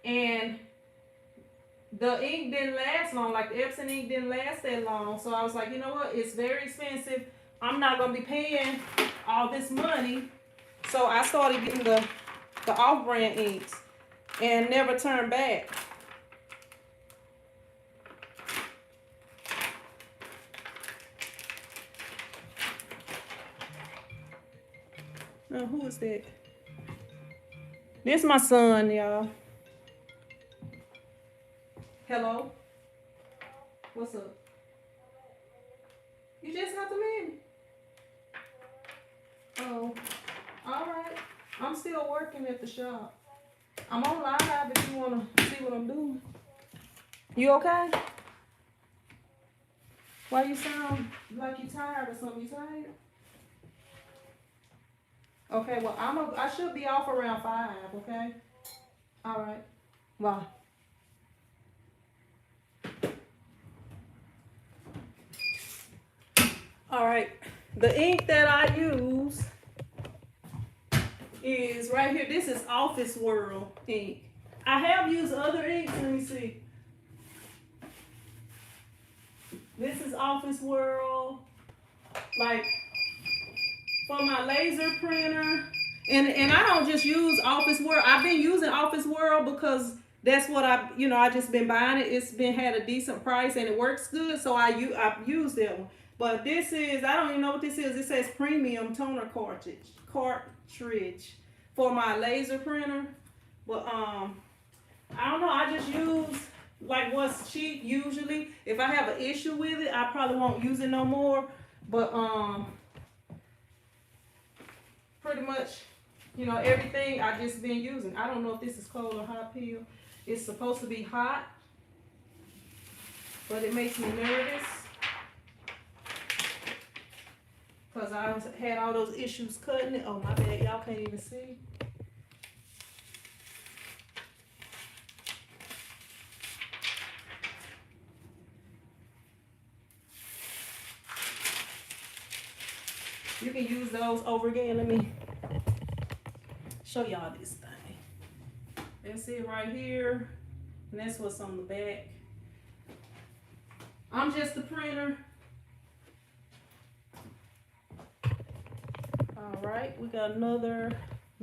and the ink didn't last long. Like the Epson ink didn't last that long. So I was like, you know what? It's very expensive. I'm not gonna be paying all this money. So I started getting the off-brand inks and never turned back. Now who is that? This my son, y'all. Hello? What's up? You just got them in? Oh, all right. I'm still working at the shop. I'm on live if you want to see what I'm doing. You okay? Why you sound like you tired or something? You tired? Okay, well, I should be off around 5, okay? All right. Bye. All right, the ink that I use is right here. This is Office World ink. I have used other inks. Let me see. This is Office World, like for my laser printer. And I don't just use Office World. I've been using Office World because that's what I just been buying it. It's been had a decent price and it works good, so I've used that one. But this is, I don't even know what this is. It says premium toner cartridge for my laser printer. But I don't know. I just use like what's cheap usually. If I have an issue with it, I probably won't use it no more. But pretty much, you know, everything I just been using. I don't know if this is cold or hot peel. It's supposed to be hot, but it makes me nervous because I had all those issues cutting it. Oh my bad, y'all can't even see. You can use those over again. Let me show y'all this thing. That's it right here. And that's what's on the back. I'm just a printer. All right, we got another